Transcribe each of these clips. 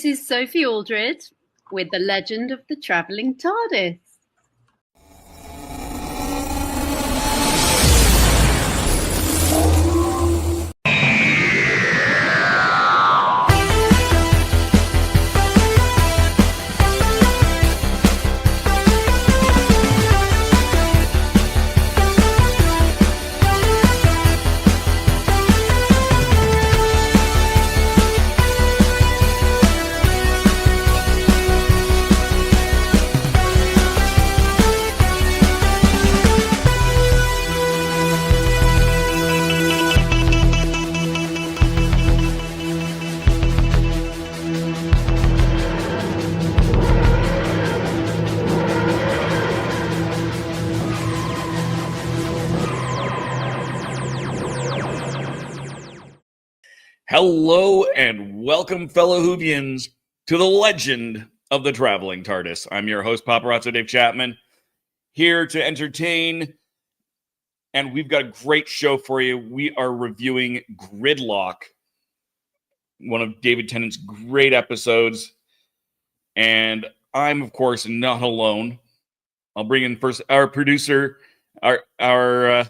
This is Sophie Aldred with The Legend of the Traveling TARDIS. Hello and welcome, fellow Whovians, to the legend of the Traveling TARDIS. I'm your host, Paparazzo Dave Chapman, here to entertain, and we've got a great show for you. We are reviewing Gridlock, one of David Tennant's great episodes, and I'm, of course, not alone. I'll bring in first our producer, our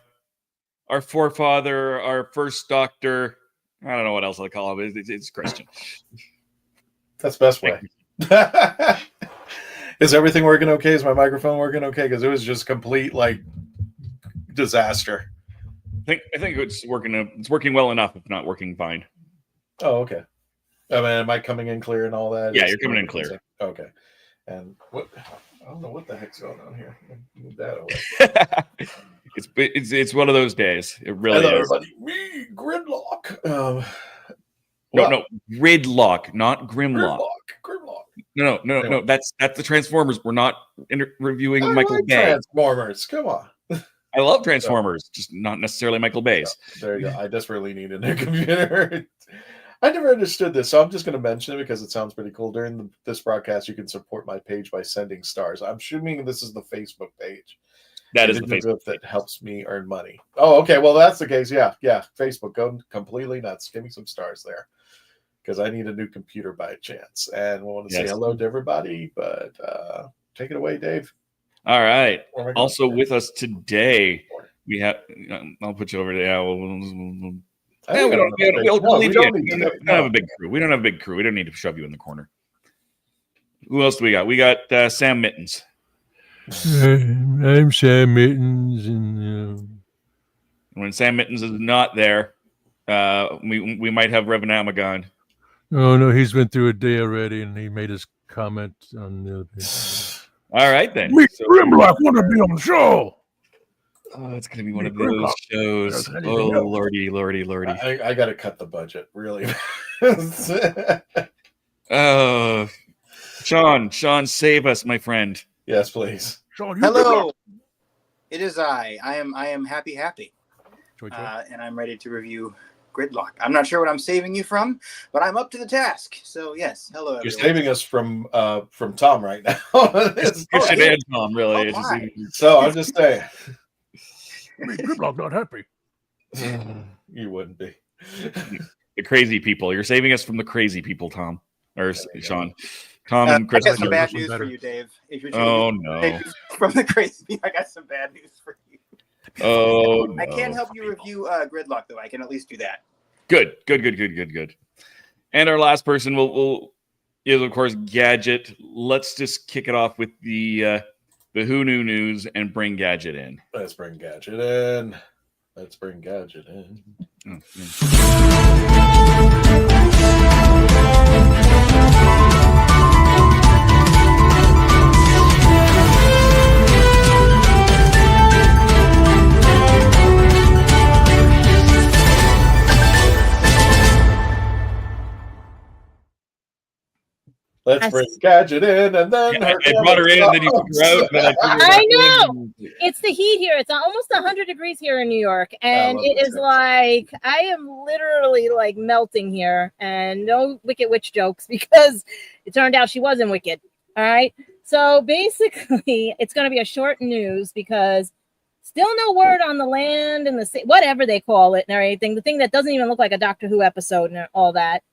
forefather, our first doctor. I don't know what else I call him. It's Christian. That's the best way. Is everything working okay? Is my microphone working okay? Because it was just complete disaster. I think it's working. It's working well enough, if not working fine. Oh, okay. I mean, am I coming in clear and all that? Yeah, you're coming in clear. Okay. And what? I don't know what the heck's going on here. Move that away. It's one of those days. It really Hello, is. everybody. Me, Gridlock. No, Gridlock, not Grimlock. Gridlock. No. That's the Transformers. We're not reviewing Michael Bay. Transformers. Come on. I love Transformers, just not necessarily Michael Bay's. There you go. I desperately need a new computer. I never understood this, so I'm just going to mention it because it sounds pretty cool. During this broadcast, you can support my page by sending stars. I'm assuming this is the Facebook page. That is the Facebook that helps me earn money. Oh, okay. Well, that's the case. Yeah. Facebook, go completely nuts. Give me some stars there because I need a new computer by chance. And we want to say hello to everybody, but take it away, Dave. All right. Also with us today, we have. I'll put you over there. We don't have a big crew. We don't have a big crew. We don't need to shove you in the corner. Who else do we got? We got Sam Mittens. I'm Sam Mittens, and when Sam Mittens is not there, we might have Reverend Amagon. Oh no, he's been through a day already, and he made his comment on the other page. All right then. Grimlock want to be on the show. Oh, it's gonna be one of those shows. Oh lordy. I got to cut the budget, really. Oh, Sean, save us, my friend. Yes, please. Hello. It is I. I am happy. And I'm ready to review Gridlock. I'm not sure what I'm saving you from, but I'm up to the task. So yes, hello. You're saving us from Tom right now. It's Christian and Tom, really. So I'm just saying. Gridlock not happy. You wouldn't be. The crazy people. You're saving us from the crazy people, Tom or Sean. Tom and Chris. I got some bad news for you, Dave. Oh no! From the crazy, I got some bad news for you. Oh, no. I can't help you review Gridlock, though. I can at least do that. Good. And our last person is of course Gadget. Let's just kick it off with the Who Knew news and bring Gadget in. Let's bring Gadget in. Oh, Let's bring Gadget in, and then I brought her in, and then you took her out. And I know. It's the heat here. It's almost 100 degrees here in New York, and it is like I am literally like melting here. And no Wicked Witch jokes because it turned out she wasn't wicked. All right. So basically, it's going to be a short news because still no word on the land and the whatever they call it and everything. The thing that doesn't even look like a Doctor Who episode and all that.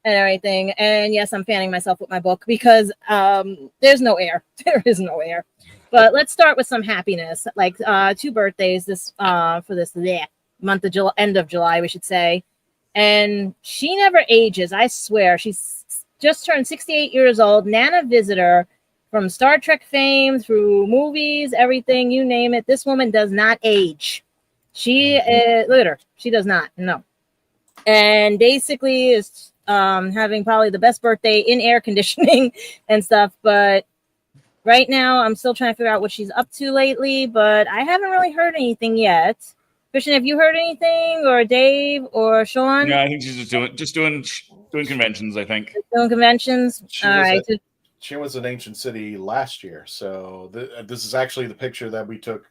and everything. And yes, I'm fanning myself with my book because there's no air. There is no air. But let's start with some happiness. Like 2 birthdays this for this month of July, end of July, we should say. And she never ages. I swear. She's just turned 68 years old. Nana Visitor, from Star Trek fame through movies, everything, you name it. This woman does not age. She look at her. She does not. No. And basically is having probably the best birthday in air conditioning and stuff. But right now, I'm still trying to figure out what she's up to lately. But I haven't really heard anything yet. Christian, have you heard anything, or Dave, or Sean? Yeah, I think she's just doing conventions. I think doing conventions. All right. She was in Ancient City last year, so this is actually the picture that we took.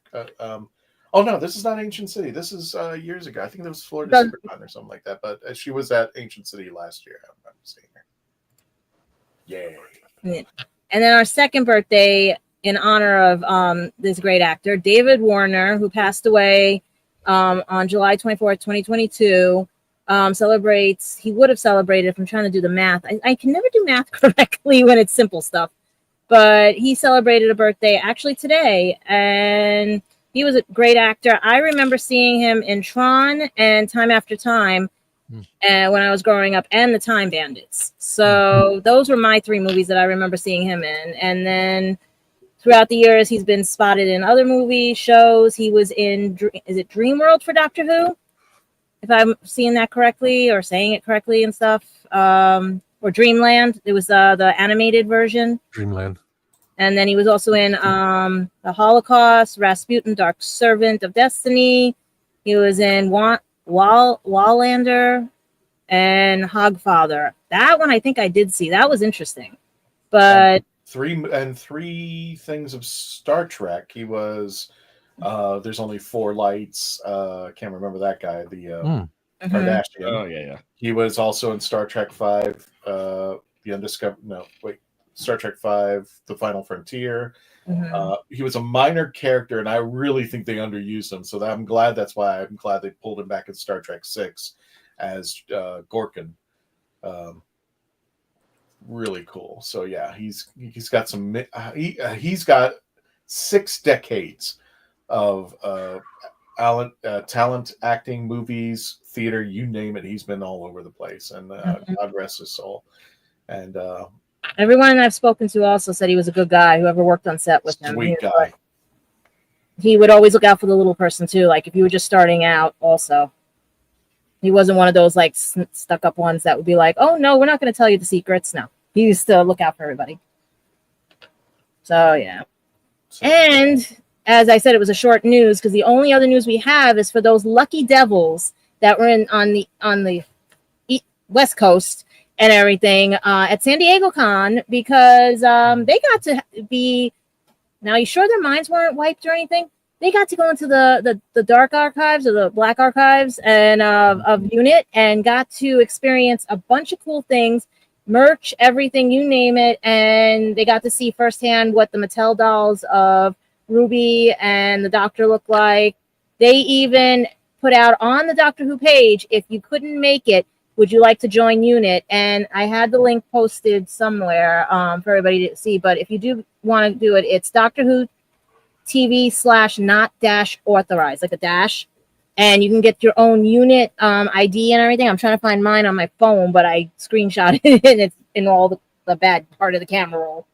Oh no, this is not Ancient City. This is years ago. I think it was Florida Supercon or something like that. But she was at Ancient City last year. I'm seeing her. Yay! And then our second birthday in honor of this great actor, David Warner, who passed away on July 24th, 2022. Celebrates. He would have celebrated, if I'm trying to do the math. I can never do math correctly when it's simple stuff. But he celebrated a birthday actually today, and he was a great actor. I remember seeing him in Tron and Time After Time when I was growing up, and The Time Bandits. So those were my 3 movies that I remember seeing him in. And then throughout the years, he's been spotted in other movie shows. He was in, is it Dreamworld for Doctor Who? If I'm seeing that correctly or saying it correctly and stuff. Or Dreamland. It was the animated version. Dreamland. And then he was also in The Holocaust, Rasputin, Dark Servant of Destiny. He was in Wallander and Hogfather. That one I think I did see. That was interesting. But three things of Star Trek. He was There's Only Four Lights. Can't remember that guy. The Kardashian. Oh yeah. He was also in Star Trek V. Star Trek V, The Final Frontier. He was a minor character, and I really think they underused him. So I'm glad. That's why I'm glad they pulled him back in Star Trek VI as Gorkin. Really cool. So yeah, he's got some. He's got 6 decades of talent, acting, movies, theater, you name it. He's been all over the place, and God rest his soul. And everyone I've spoken to also said he was a good guy. Whoever worked on set with him, sweet guy. He would always look out for the little person too. Like if you were just starting out, also, he wasn't one of those like stuck-up ones that would be like, "Oh no, we're not going to tell you the secrets." No, he used to look out for everybody. So yeah, and as I said, it was a short news because the only other news we have is for those lucky devils that were on the West Coast and everything at San Diego Con, because they got to be. Now, you sure their minds weren't wiped or anything? They got to go into the dark archives or the black archives and of UNIT and got to experience a bunch of cool things, merch, everything, you name it, and they got to see firsthand what the Mattel dolls of Ruby and the Doctor look like. They even put out on the Doctor Who page, if you couldn't make it, would you like to join UNIT? And I had the link posted somewhere for everybody to see. But if you do want to do it, it's Doctor Who TV/not-authorized, like a dash. And you can get your own UNIT ID and everything. I'm trying to find mine on my phone, but I screenshotted it and it's in all the bad part of the camera roll.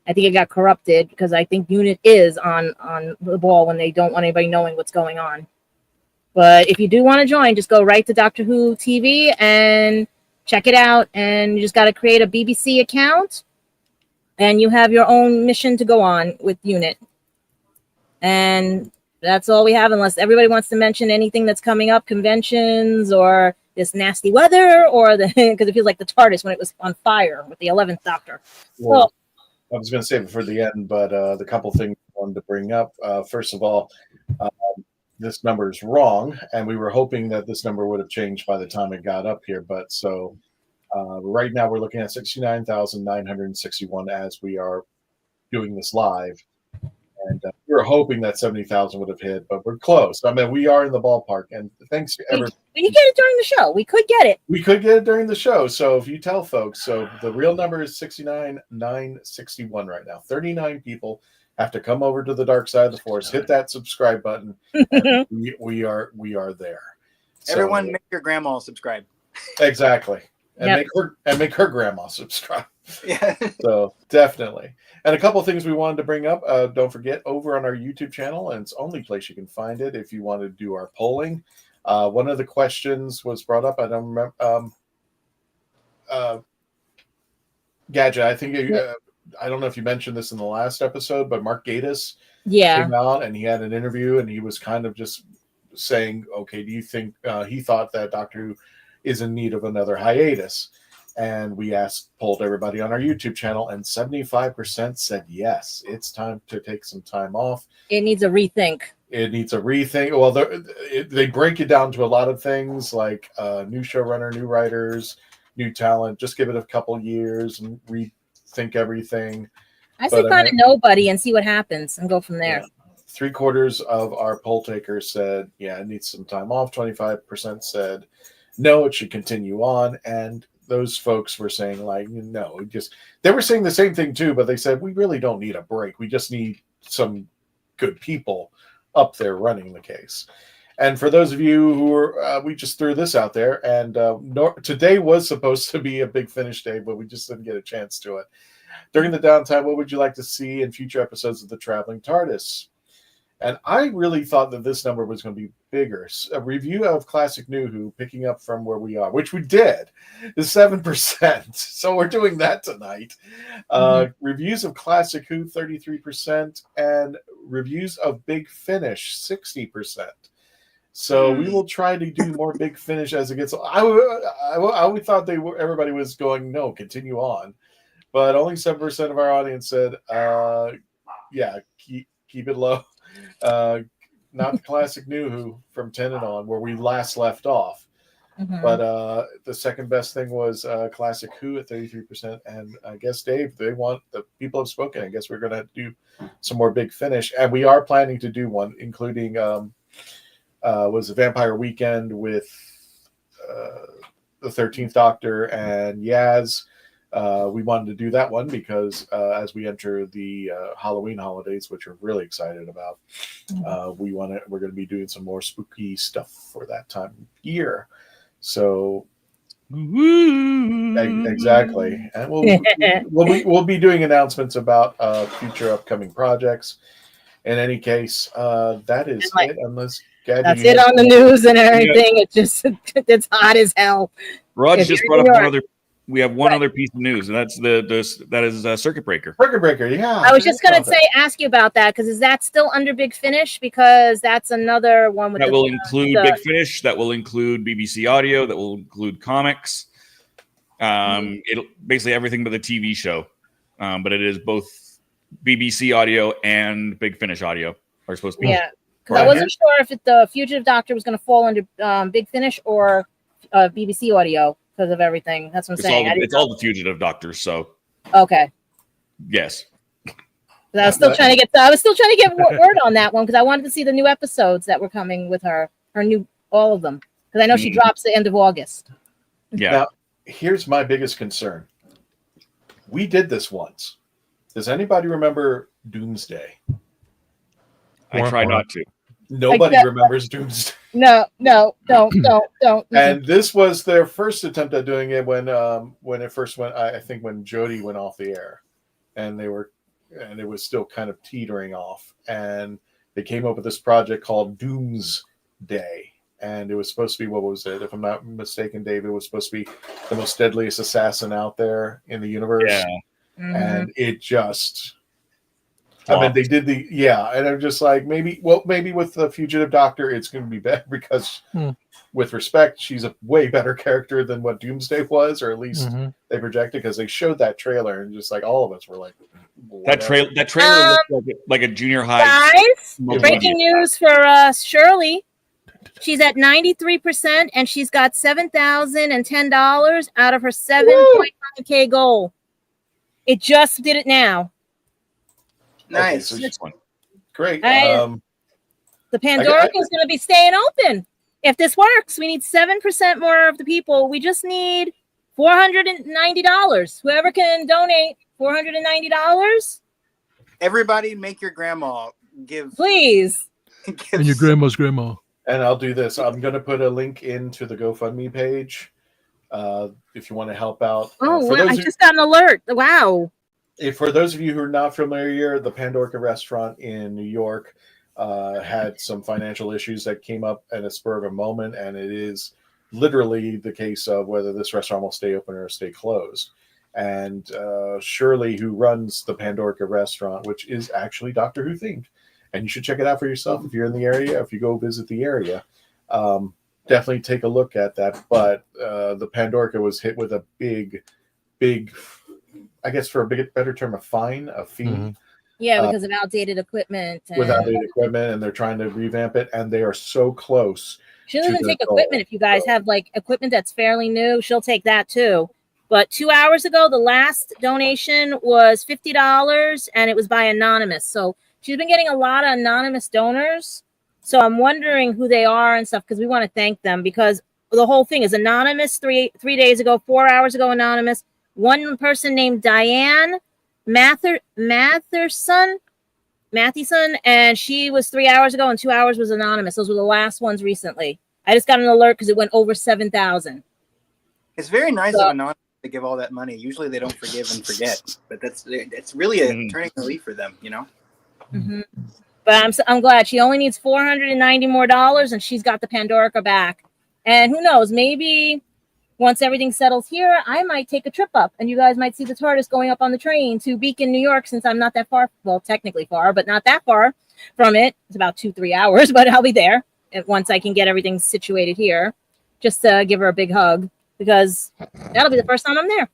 I think it got corrupted because I think UNIT is on the ball when they don't want anybody knowing what's going on. But if you do want to join, just go right to Doctor Who TV and check it out. And you just got to create a BBC account. And you have your own mission to go on with UNIT. And that's all we have, unless everybody wants to mention anything that's coming up, conventions or this nasty weather, or because it feels like the TARDIS when it was on fire with the 11th Doctor. Well, I was going to save it for the end, but the couple things I wanted to bring up. First of all, this number is wrong, and we were hoping that this number would have changed by the time it got up here. But so right now we're looking at 69,961 as we are doing this live. And we were hoping that 70,000 would have hit, but we're close. I mean, we are in the ballpark, and thanks to everyone. We could get it during the show. We could get it. We could get it during the show. So if you tell folks, so the real number is 69,961 right now. 39 people have to come over to the dark side of the force, hit that subscribe button. And we are there. Everyone, so, make your grandma subscribe. Exactly, and make her grandma subscribe. Yeah. So definitely. And a couple of things we wanted to bring up. Don't forget, over on our YouTube channel, and it's the only place you can find it if you want to do our polling. One of the questions was brought up. I don't remember. Gadget, I think I don't know if you mentioned this in the last episode, but Mark Gatiss came out and he had an interview, and he was kind of just saying, okay, do you think he thought that Doctor Who is in need of another hiatus? And we polled everybody on our YouTube channel, and 75% said yes, it's time to take some time off. It needs a rethink. Well, they break it down to a lot of things like new showrunner, new writers, new talent. Just give it a couple years and rethink everything. I say find a nobody and see what happens and go from there. Yeah. 3/4 of our poll takers said, yeah, it needs some time off. 25% said, no, it should continue on. And those folks were saying, like, no, they were saying the same thing too, but they said, we really don't need a break. We just need some good people up there running the case. And for those of you who are, we just threw this out there, and today was supposed to be a Big Finish day, but we just didn't get a chance to it. During the downtime, what would you like to see in future episodes of the Traveling TARDIS? And I really thought that this number was going to be bigger. A review of Classic New Who, picking up from where we are, which we did, is 7%. So we're doing that tonight. Reviews of Classic Who, 33%, and reviews of Big Finish, 60%. So we will try to do more Big Finish as it gets. I thought everybody was going, no, continue on, but only 7% of our audience said, yeah, keep it low. Not the Classic New Who from Tennant on, where we last left off. But the second best thing was Classic Who at 33%. And I guess, Dave, the people have spoken. I guess we're going to do some more Big Finish. And we are planning to do one, including was a Vampire Weekend with the 13th Doctor and Yaz. We wanted to do that one because as we enter the Halloween holidays, which we're really excited about, we're going to be doing some more spooky stuff for that time of year. So exactly, and we'll be doing announcements about future upcoming projects. In any case, that is it. Unless Gaddy, that's it on the news and everything. Yeah. It's hot as hell. Rod just brought up one other. We have one other piece of news, and that is Circuit Breaker. Circuit Breaker, yeah. I was just going to ask you about that, because is that still under Big Finish? Because that's another one with that will include Big Finish. That will include BBC Audio. That will include comics. It'll basically everything but the TV show. But it is both BBC Audio and Big Finish Audio are supposed to be. Yeah, because I wasn't sure if the Fugitive Doctor was going to fall under Big Finish or BBC Audio. Because of everything, that's what I'm saying. It's all the Fugitive Doctors, so okay. Yes. I was still trying to get word on that one because I wanted to see the new episodes that were coming with her new all of them, because I know she drops the end of August. Yeah. Now, here's my biggest concern. We did this once. Does anybody remember Doomsday? I try not to. Nobody remembers Doomsday. No, don't. And this was their first attempt at doing it when it first went. I think when Jodie went off the air, and it was still kind of teetering off, and they came up with this project called Doomsday, and it was supposed to be, what was it? If I'm not mistaken, Dave, it was supposed to be the most deadliest assassin out there in the universe. Yeah, and it just. I mean, they did and I'm just like, maybe with the Fugitive Doctor, it's going to be better because, with respect, she's a way better character than what Doomsday was, or at least they projected, because they showed that trailer and just like all of us were like, whatever. that trailer looked like a junior high. Guys, breaking news for Shirley. She's at 93%, and she's got $7,010 out of her $7.5K goal. It just did it now. Nice. Okay, Great. The Pandora is going to be staying open. If this works, we need 7% more of the people. We just need $490. Whoever can donate $490. Everybody, make your grandma give. Please. And your grandma's grandma. And I'll do this. I'm going to put a link into the GoFundMe page if you want to help out. Oh, wow. I just got an alert. Wow. For those of you who are not familiar, the Pandora restaurant in New York had some financial issues that came up at a spur of a moment, and it is literally the case of whether this restaurant will stay open or stay closed. And Shirley, who runs the Pandora restaurant, which is actually Doctor Who themed, and you should check it out for yourself if you're in the area, if you go visit the area. Definitely take a look at that. But the Pandora was hit with a big, I guess for a better term, a fee. Mm-hmm. Yeah, because of outdated equipment. With outdated equipment, and they're trying to revamp it, and they are so close. She'll even take equipment. If you guys have like equipment that's fairly new, she'll take that too. But 2 hours ago, the last donation was $50, and it was by anonymous. So she's been getting a lot of anonymous donors. So I'm wondering who they are and stuff, because we want to thank them, because the whole thing is anonymous 3 days ago, 4 hours ago, anonymous. One person named Diane Matheson, and she was 3 hours ago, and 2 hours was anonymous. Those were the last ones recently. I just got an alert because it went over 7,000. It's very nice of anonymous to give all that money. Usually they don't forgive and forget, but it's really a turning a leaf for them, you know. Mm-hmm. But I'm glad she only needs $490 more, and she's got the Pandora back. And who knows, maybe once everything settles here, I might take a trip up, and you guys might see the TARDIS going up on the train to Beacon, New York, since I'm not that far. Well, technically far, but not that far from it. It's about 2-3 hours, but I'll be there once I can get everything situated here, just to give her a big hug, because that'll be the first time I'm there.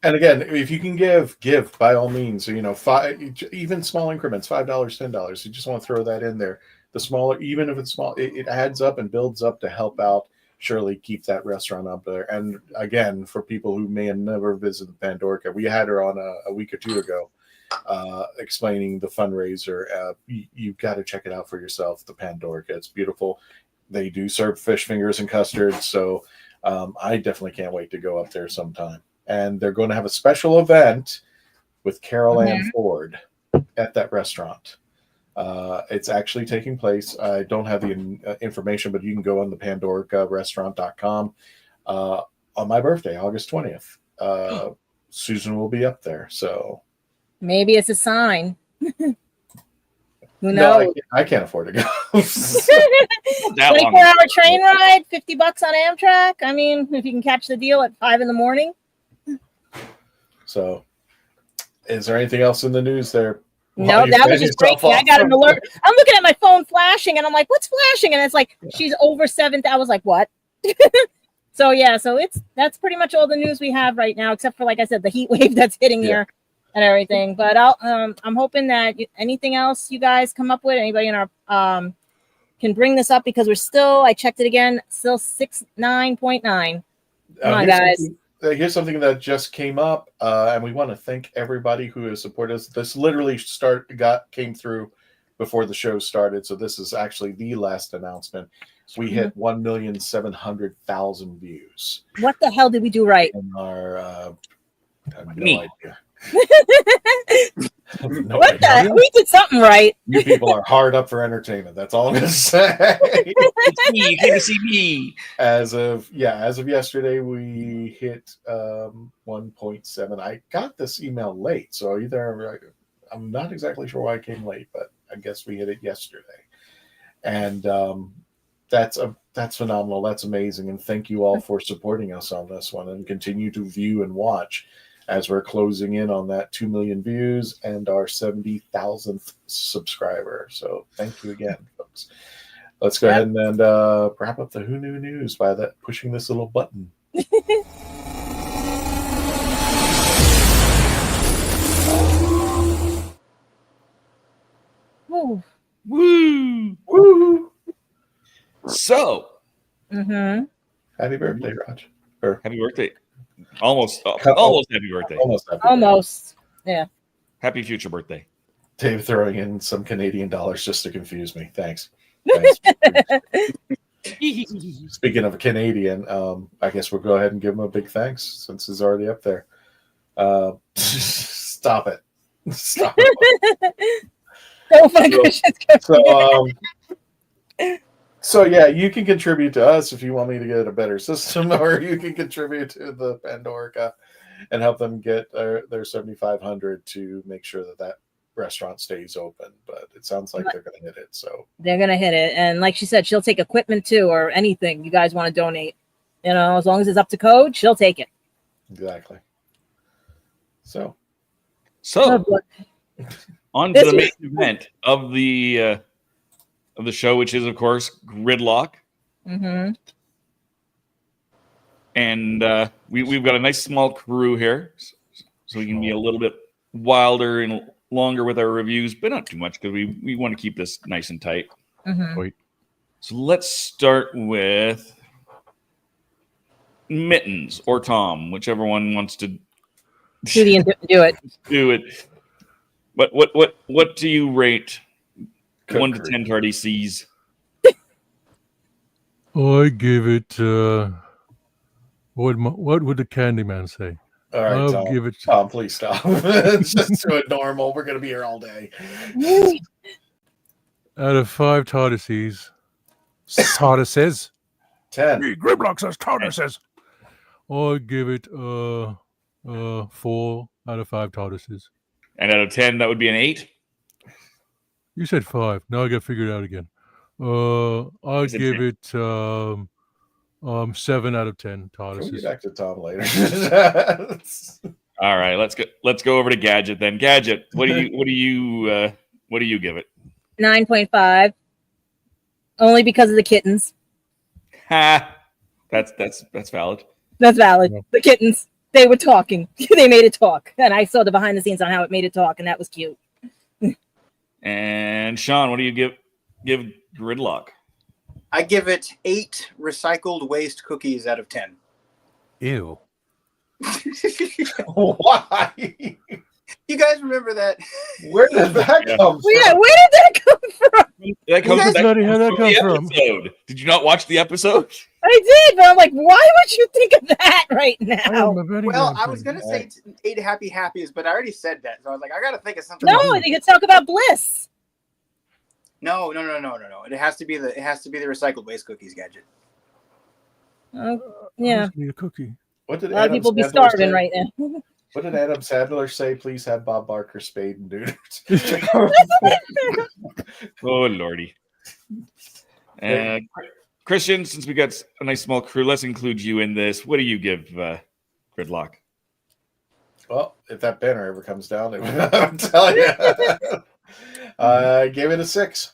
And again, if you can give by all means. You know, even small increments, $5, $10. You just want to throw that in there. The smaller, even if it's small, it adds up and builds up to help out Shirley keep that restaurant up there. And again, for people who may have never visited Pandora, we had her on a week or two ago explaining the fundraiser. You've got to check it out for yourself. The Pandora, it's beautiful. They do serve fish fingers and custard, so I definitely can't wait to go up there sometime. And they're going to have a special event with Carol Ann Ford at that restaurant. It's actually taking place. I don't have the information, but you can go on the PandoraRestaurant.com on my birthday, August 20th. Susan will be up there, so maybe it's a sign. Who knows? No, I can't afford to go. 24-hour train ride, $50 on Amtrak. I mean, if you can catch the deal at 5 a.m. So, is there anything else in the news there? No, that was just great. I got an alert. I'm looking at my phone flashing, and I'm like, "What's flashing?" And it's like, she's over 7th. I was like, "What?" So that's pretty much all the news we have right now, except for, like I said, the heat wave that's hitting here and everything. But I'm hoping that anything else you guys come up with, anybody in our can bring this up, because we're still. I checked it again, still 69.9. Come on, guys. Here's something that just came up, and we want to thank everybody who has supported us. This literally came through before the show started, so this is actually the last announcement. We hit 1,700,000 views. What the hell did we do right? In our, I have no idea. What the heck? We did something right. You people are hard up for entertainment. That's all I'm going to say. It's me, good to see me. As of yesterday, we hit 1.7. I got this email late, so I'm not exactly sure why I came late, but I guess we hit it yesterday. And that's phenomenal. That's amazing. And thank you all for supporting us on this one, and continue to view and watch as we're closing in on that 2 million views and our 70,000th subscriber. So thank you again, folks. Let's go ahead and wrap up the Who Knew News by pushing this little button. Woo. Woo! Woo! So, Happy birthday, Raj. Happy birthday. Almost happy birthday. Almost. Yeah. Happy future birthday. Dave throwing in some Canadian dollars just to confuse me. Thanks. Speaking of a Canadian, I guess we'll go ahead and give him a big thanks since he's already up there. Stop it. Stop it. So yeah, you can contribute to us if you want me to get a better system, or you can contribute to the Pandorica and help them get their 7,500 to make sure that restaurant stays open. But it sounds like they're going to hit it. So they're going to hit it, and like she said, she'll take equipment too, or anything you guys want to donate. You know, as long as it's up to code, she'll take it. Exactly. So on to the main event of the show, which is of course Gridlock. Mm-hmm. And we've got a nice small crew here, so we can be a little bit wilder and longer with our reviews, but not too much because we want to keep this nice and tight. Mm-hmm. So let's start with Mittens or Tom, whichever one wants to do it. Do it. What do you rate 1 to 10 TARDISes? I give it. What would the Candyman say? All right, I'll Tom. give it. Tom, please stop. Just do it normal. We're going to be here all day. Out of 5 TARDISes. 10. Gridlock says TARDISes. I give it 4 out of 5 TARDISes. And out of 10, that would be an 8? You said 5. Now I got to figure it out again. I'll give it 7 out of 10 TARDISes. We'll get back to Tom later. All right, let's go over to Gadget then. Gadget, what do you give it? 9.5. Only because of the kittens. Ha! That's valid. That's valid. Yeah. The kittens, they were talking. They made it talk, and I saw the behind the scenes on how it made it talk, and that was cute. And Sean, what do you give Gridlock? I give it 8 recycled waste cookies out of 10. Ew. Why? You guys remember that? Where did that come from? Yeah, where did that come from? That comes from the episode. Did you not watch the episode? I did, but I'm like, why would you think of that right now? Well, I was going to say 8 happy happies, but I already said that. So I was like, I got to think of something. No, you could talk about bliss. No. It has to be the recycled waste cookies, Gadget. Yeah. Need a cookie. What did a lot of people be starving right now. What did Adam Sandler say? Please have Bob Barker spayed and neutered. Oh, Lordy. Christian, since we got a nice small crew, let's include you in this. What do you give Gridlock? Well, if that banner ever comes down, I'm telling you. I gave it a 6.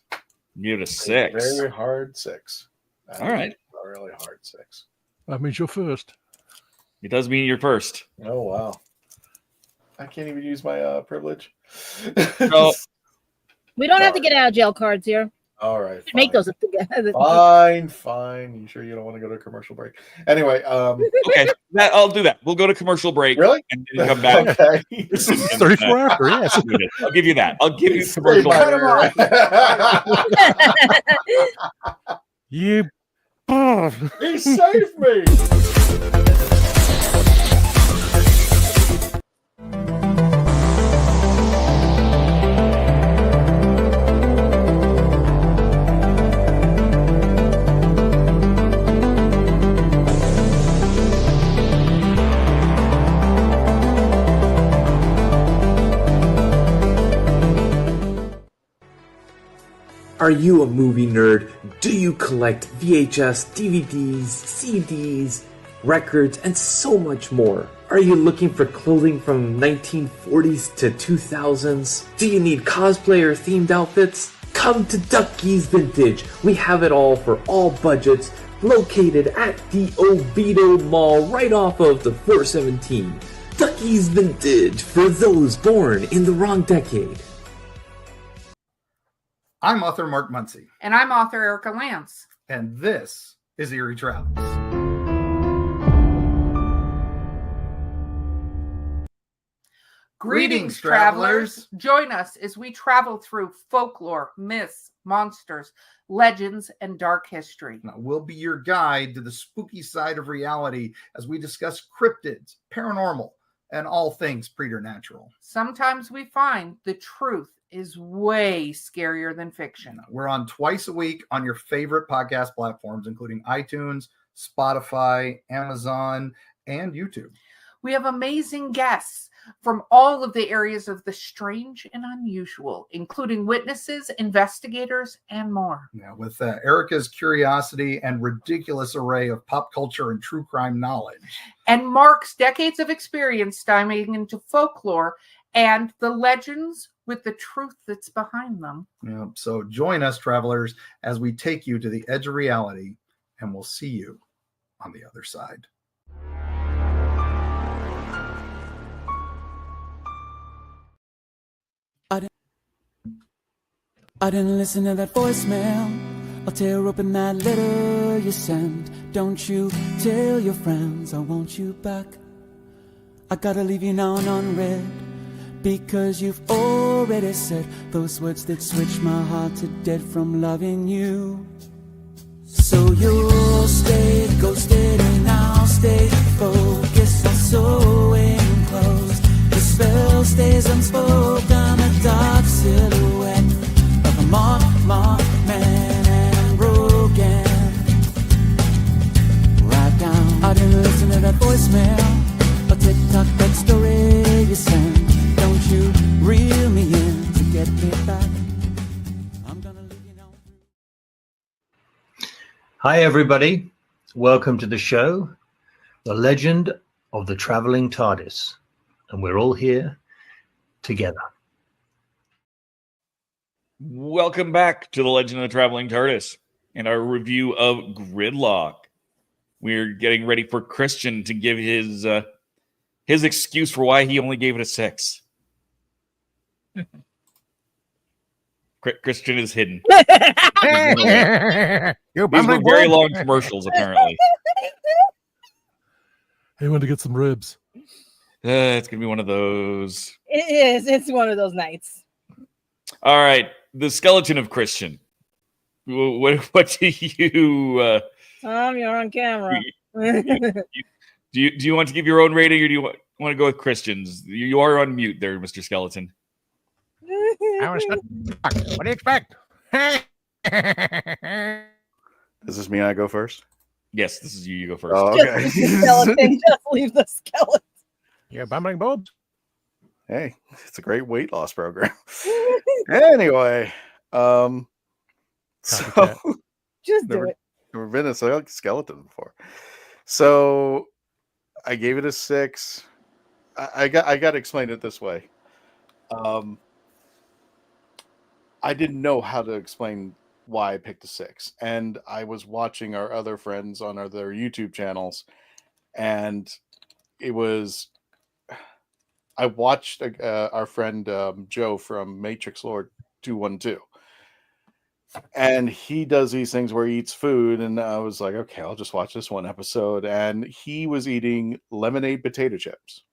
Give it a 6. Very hard 6. All right. A really hard 6. That means you're first. It does mean you're first. Oh, wow. I can't even use my privilege. No. We don't have to get out of jail cards here. All right. Make those together. Fine. You sure you don't want to go to a commercial break? Anyway. Okay, I'll do that. We'll go to commercial break. Really? And then come back. Okay. 34 after, yes. I'll give you that. I'll give you commercial break. You. He saved me. Are you a movie nerd? Do you collect VHS, DVDs, CDs, records, and so much more? Are you looking for clothing from 1940s to 2000s? Do you need cosplay or themed outfits? Come to Ducky's Vintage. We have it all for all budgets, located at the Oviedo Mall right off of the 417. Ducky's Vintage for those born in the wrong decade. I'm author Mark Muncy. And I'm author Erica Lance. And this is Eerie Travels. Greetings, travelers. Join us as we travel through folklore, myths, monsters, legends, and dark history. Now, we'll be your guide to the spooky side of reality as we discuss cryptids, paranormal, and all things preternatural. Sometimes we find the truth is way scarier than fiction. We're on twice a week on your favorite podcast platforms, including iTunes, Spotify, Amazon, and YouTube. We have amazing guests from all of the areas of the strange and unusual, including witnesses, investigators, and more. Yeah, with Erica's curiosity and ridiculous array of pop culture and true crime knowledge. And Mark's decades of experience diving into folklore and the legends with the truth that's behind them. Yeah, so join us, travelers, as we take you to the edge of reality, and we'll see you on the other side. I didn't listen to that voicemail. I'll tear open that letter you sent. Don't you tell your friends I want you back. I gotta leave you now unread, because you've already said those words that switch my heart to dead from loving you. So you'll stay ghosted and I'll stay focused on sewing clothes. The spell stays unspoken, a dark silhouette of a mark man and broken. Right down, I didn't listen to that voicemail, or TikTok that story you sent. Don't you reel me in to get me back. I'm gonna leave you now. Hi everybody, welcome to the show, The Legend of the Traveling TARDIS, and we're all here together. Welcome back to The Legend of the Traveling TARDIS and our review of Gridlock. We're getting ready for Christian to give his excuse for why he only gave it a 6. Christian is hidden. These were very long commercials, apparently. He went to get some ribs. It's going to be one of those. It is. It's one of those nights. All right. The skeleton of Christian. What do you... Tom, you're on camera. Do you want to give your own rating, or do you want to go with Christian's? You are on mute there, Mr. Skeleton. What do you expect? Does this mean I go first? Yes, this is you. You go first. Oh, okay. Just skeleton. Just leave the skeleton. Yeah, bumbling boobs. Hey, it's a great weight loss program. Anyway, so just do it. Never been a skeleton before. So I gave it a 6. I got to explain it this way. I didn't know how to explain why I picked a 6, and I was watching our other friends on other YouTube channels, and it was. I watched our friend Joe from Matrix Lord 212, and he does these things where he eats food, and I was like, okay, I'll just watch this one episode, and he was eating lemonade potato chips.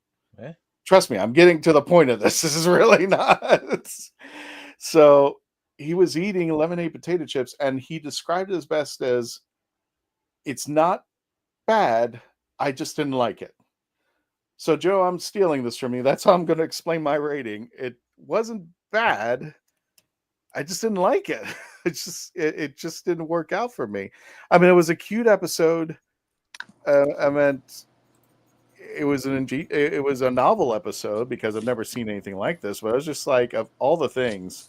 Trust me, I'm getting to the point of this. This is really nuts. So he was eating lemonade potato chips, and he described it as best as, it's not bad, I just didn't like it. So, Joe, I'm stealing this from you. That's how I'm going to explain my rating. It wasn't bad. I just didn't like it. It just didn't work out for me. I mean, it was a cute episode. I meant it was a novel episode because I've never seen anything like this. But I was just like, of all the things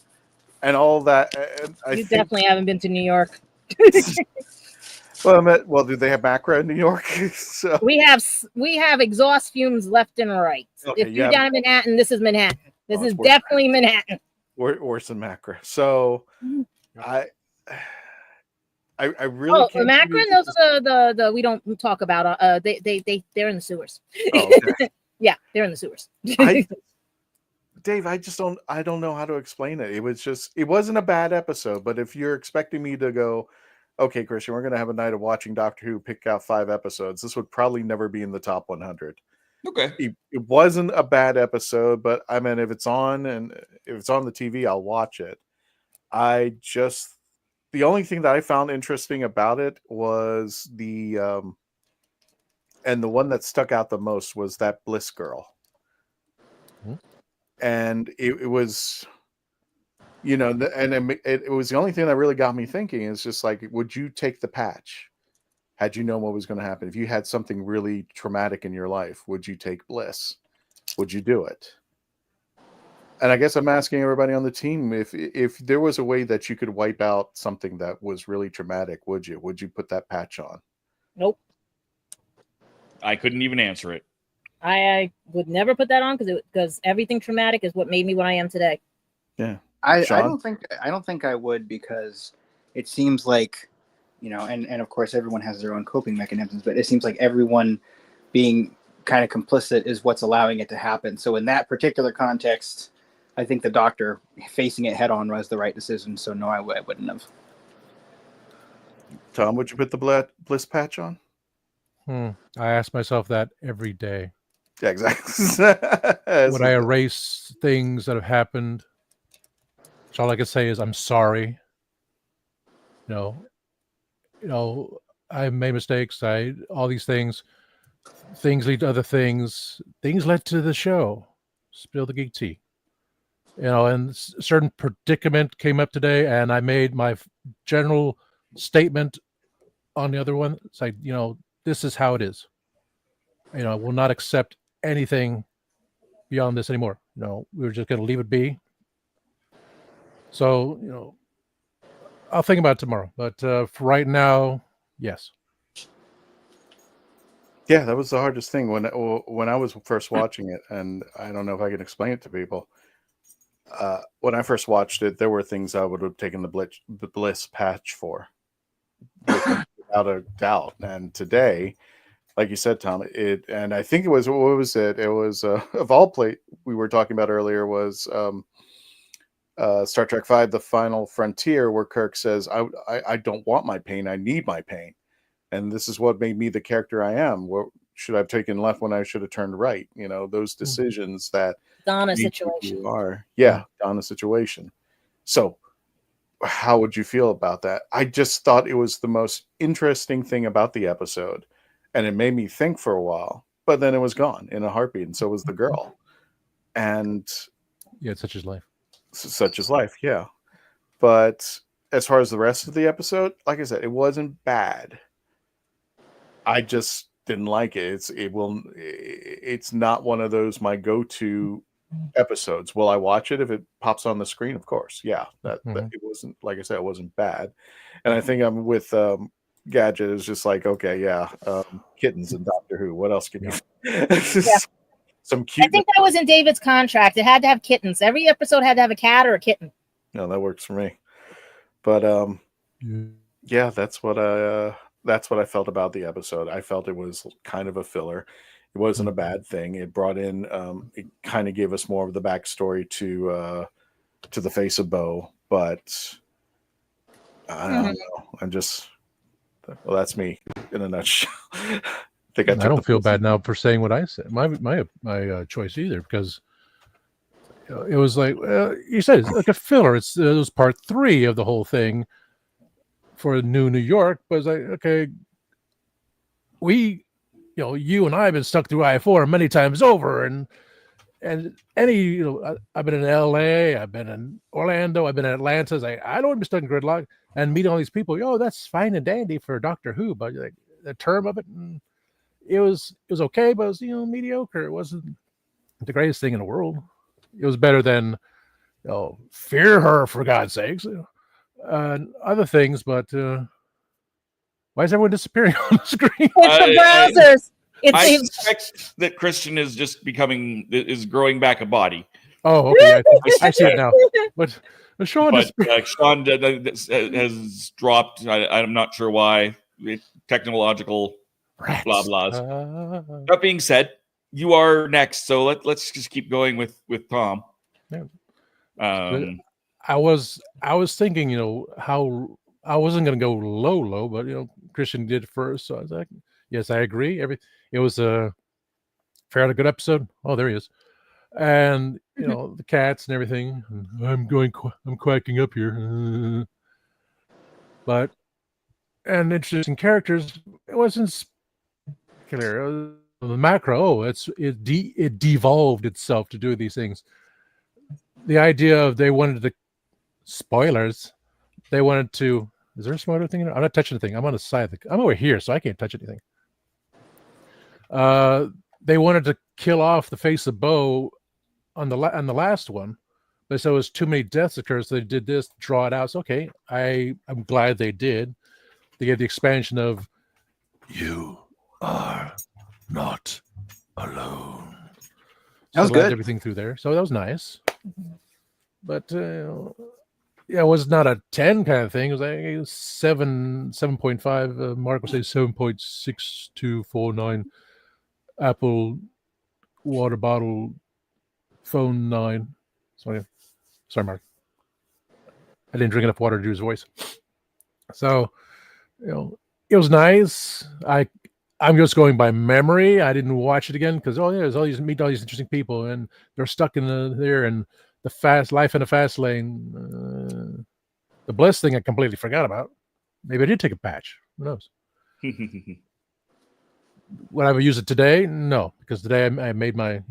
and all that. You definitely haven't been to New York. Well, do they have macro in New York? So we have exhaust fumes left and right. Okay, if you're down in Manhattan, this is Manhattan. This is definitely Manhattan. Worse than macro. So I really the macro. Those are the we don't talk about. They're in the sewers. Oh, okay. Yeah, they're in the sewers. Dave, I don't know how to explain it. It wasn't a bad episode, but if you're expecting me to go, okay, Christian, we're going to have a night of watching Doctor Who, pick out 5 episodes, this would probably never be in the top 100. Okay. It wasn't a bad episode, but I mean, if it's on the TV, I'll watch it. The only thing that I found interesting about it was and the one that stuck out the most was that Bliss girl. Mm-hmm. And it was, and it was the only thing that really got me thinking. Is just like, would you take the patch had you known what was going to happen? If you had something really traumatic in your life, would you take Bliss? Would you do it? And I guess I'm asking everybody on the team, if there was a way that you could wipe out something that was really traumatic, would you? Would you put that patch on? Nope. I couldn't even answer it. I would never put that on because everything traumatic is what made me what I am today. Yeah. I don't think I would, because it seems like, and of course everyone has their own coping mechanisms, but it seems like everyone being kind of complicit is what's allowing it to happen. So in that particular context, I think the doctor facing it head on was the right decision. So no, I wouldn't have. Tom, would you put the Bliss patch on? I ask myself that every day. Yeah, exactly. Would I erase things that have happened? So all I can say is I'm sorry. I made mistakes. All these things lead to other things. Things led to the show. Spill the geek tea. And a certain predicament came up today, and I made my general statement on the other one. It's like, this is how it is. I will not accept anything beyond this anymore. We're just going to leave it be. So, I'll think about it tomorrow. But for right now, yes. Yeah, that was the hardest thing when I was first watching it, and I don't know if I can explain it to people. When I first watched it, there were things I would have taken the Bliss patch for, without a doubt. And today, like you said, Tom, and I think it was, what was it? It was of all play we were talking about earlier was Star Trek V: The Final Frontier, where Kirk says, "I don't want my pain, I need my pain, and this is what made me the character I am. What should I have taken left when I should have turned right?" Those decisions that Donna situation. Donna situation. So how would you feel about that? I just thought it was the most interesting thing about the episode, and it made me think for a while, but then it was gone in a heartbeat, and so was the girl. And yeah, such is life. Such is life, yeah. But as far as the rest of the episode, like I said, it wasn't bad. I just didn't like it. It's not one of those my go-to episodes. Will I watch it if it pops on the screen? Of course. Yeah. That it wasn't, like I said, it wasn't bad. And I think I'm with Gadget is just like, okay, yeah, kittens and Doctor Who. What else can you some cute. I think that was in David's contract. It had to have kittens. Every episode had to have a cat or a kitten. No, that works for me. But yeah, that's what I felt about the episode. I felt it was kind of a filler. It wasn't a bad thing. It brought in it kind of gave us more of the backstory to the Face of Boe, but I don't know. I'm just, well, that's me in a nutshell. I don't feel bad now for saying what I said. My choice either, because it was like you said, it's like a filler. It was part 3 of the whole thing for New York. But it's like, okay, you and I have been stuck through I-4 many times over, and any I've been in LA, I've been in Orlando, I've been in Atlanta. It's like, I don't want to be stuck in Gridlock and meet all these people. That's fine and dandy for Doctor Who, but like the term of it. It was okay, but it was mediocre. It wasn't the greatest thing in the world. It was better than Fear Her, for God's sakes, and other things. But why is everyone disappearing on the screen? It's the browsers. I suspect that Christian is just growing back a body. Oh, okay. I see it now. But Sean Sean has dropped. I'm not sure why. Technological blah blahs. That being said, you are next, so let's just keep going with Tom. Yeah. I was thinking, how I wasn't going to go low, but Christian did first, so I was like, yes, I agree. It was for fairly good episode. Oh, there he is. And the cats and everything. I'm quacking up here. And interesting characters. It wasn't spectacular. The macro. It devolved itself to do these things. The idea of they wanted to spoilers. They wanted to. Is there a spoiler thing? I'm not touching anything. I'm on the side. I'm over here, so I can't touch anything. They wanted to kill off the Face of Boe on the last one, but so it was too many deaths occurred, so they did this, draw it out. So okay, I'm glad they did. They gave the expansion of "You are not alone." That was good. Everything through there, so that was nice. But it was not a 10 kind of thing. It was like 7.5. Mark would say 7.6249. Apple water bottle phone 9. Sorry, Mark. I didn't drink enough water to do his voice. So, it was nice. I'm just going by memory. I didn't watch it again because there's all these interesting people and they're stuck in there and the fast life in a fast lane. The Bliss thing I completely forgot about. Maybe I did take a patch. Who knows? Would I ever use it today? No, because today I made my,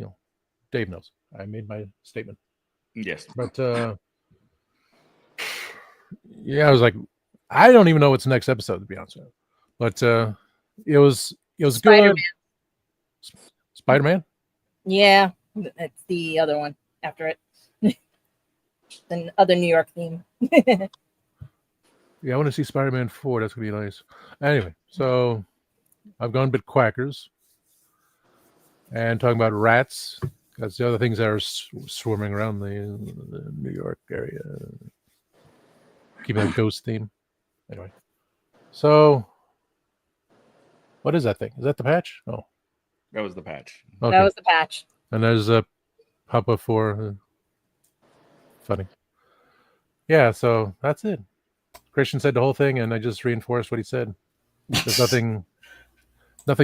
Dave knows. I made my statement. Yes. But I was like, I don't even know what's the next episode, to be honest with you. But it was Spider-Man. good. Spider-Man? Yeah, it's the other one after it. The other New York theme. Yeah, I want to see Spider-Man 4. That's going to be nice. Anyway, so I've gone a bit quackers. And talking about rats. That's the other things that are swarming around the New York area. Keeping that ghost theme. Anyway. So, what is that thing? Is that the patch? Oh. That was the patch. Okay. That was the patch. And there's a pop-up for... funny. Yeah, so that's it. Christian said the whole thing, and I just reinforced what he said. There's nothing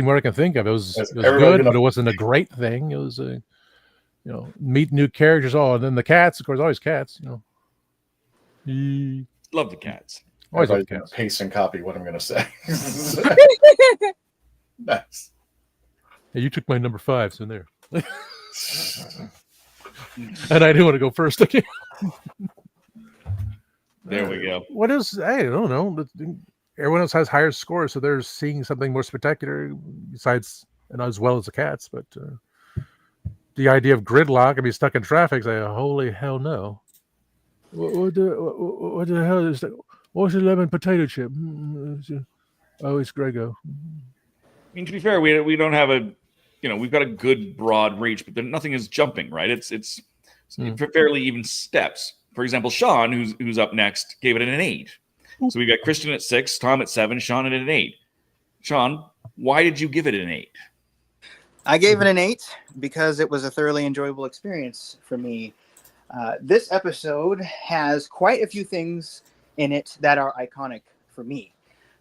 more I can think of. It was good, but it wasn't a great thing. It was meet new characters. Oh, and then the cats, of course, always cats. Love the cats. Always love the cats. Paste and copy what I'm going to say. Nice. Hey, you took my number 5, so in there. And I didn't want to go first. Okay. There we go. What is? I don't know. Everyone else has higher scores, so they're seeing something more spectacular besides, and as well as the cats. But the idea of gridlock and be stuck in traffic, say, holy hell no. What the hell is that? What's a lemon potato chip? Oh, it's Grego. I mean, to be fair, we don't have a, we've got a good broad reach, but nothing is jumping, right? It's fairly even steps. For example, Sean, who's up next, gave it an 8. So we got Christian at 6, Tom at 7, Sean at an 8. Sean, why did you give it an 8? I gave it an 8 because it was a thoroughly enjoyable experience for me. This episode has quite a few things in it that are iconic for me.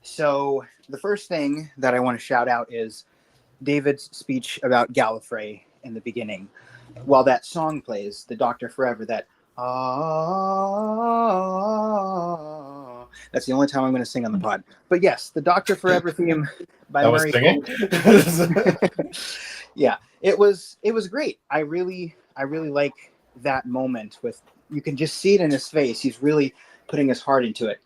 So the first thing that I want to shout out is David's speech about Gallifrey in the beginning. While that song plays, the Doctor Forever, that's the only time I'm going to sing on the pod. But yes, the Doctor Forever theme by Murray. Yeah, it was great. I really like that moment with, you can just see it in his face. He's really putting his heart into it.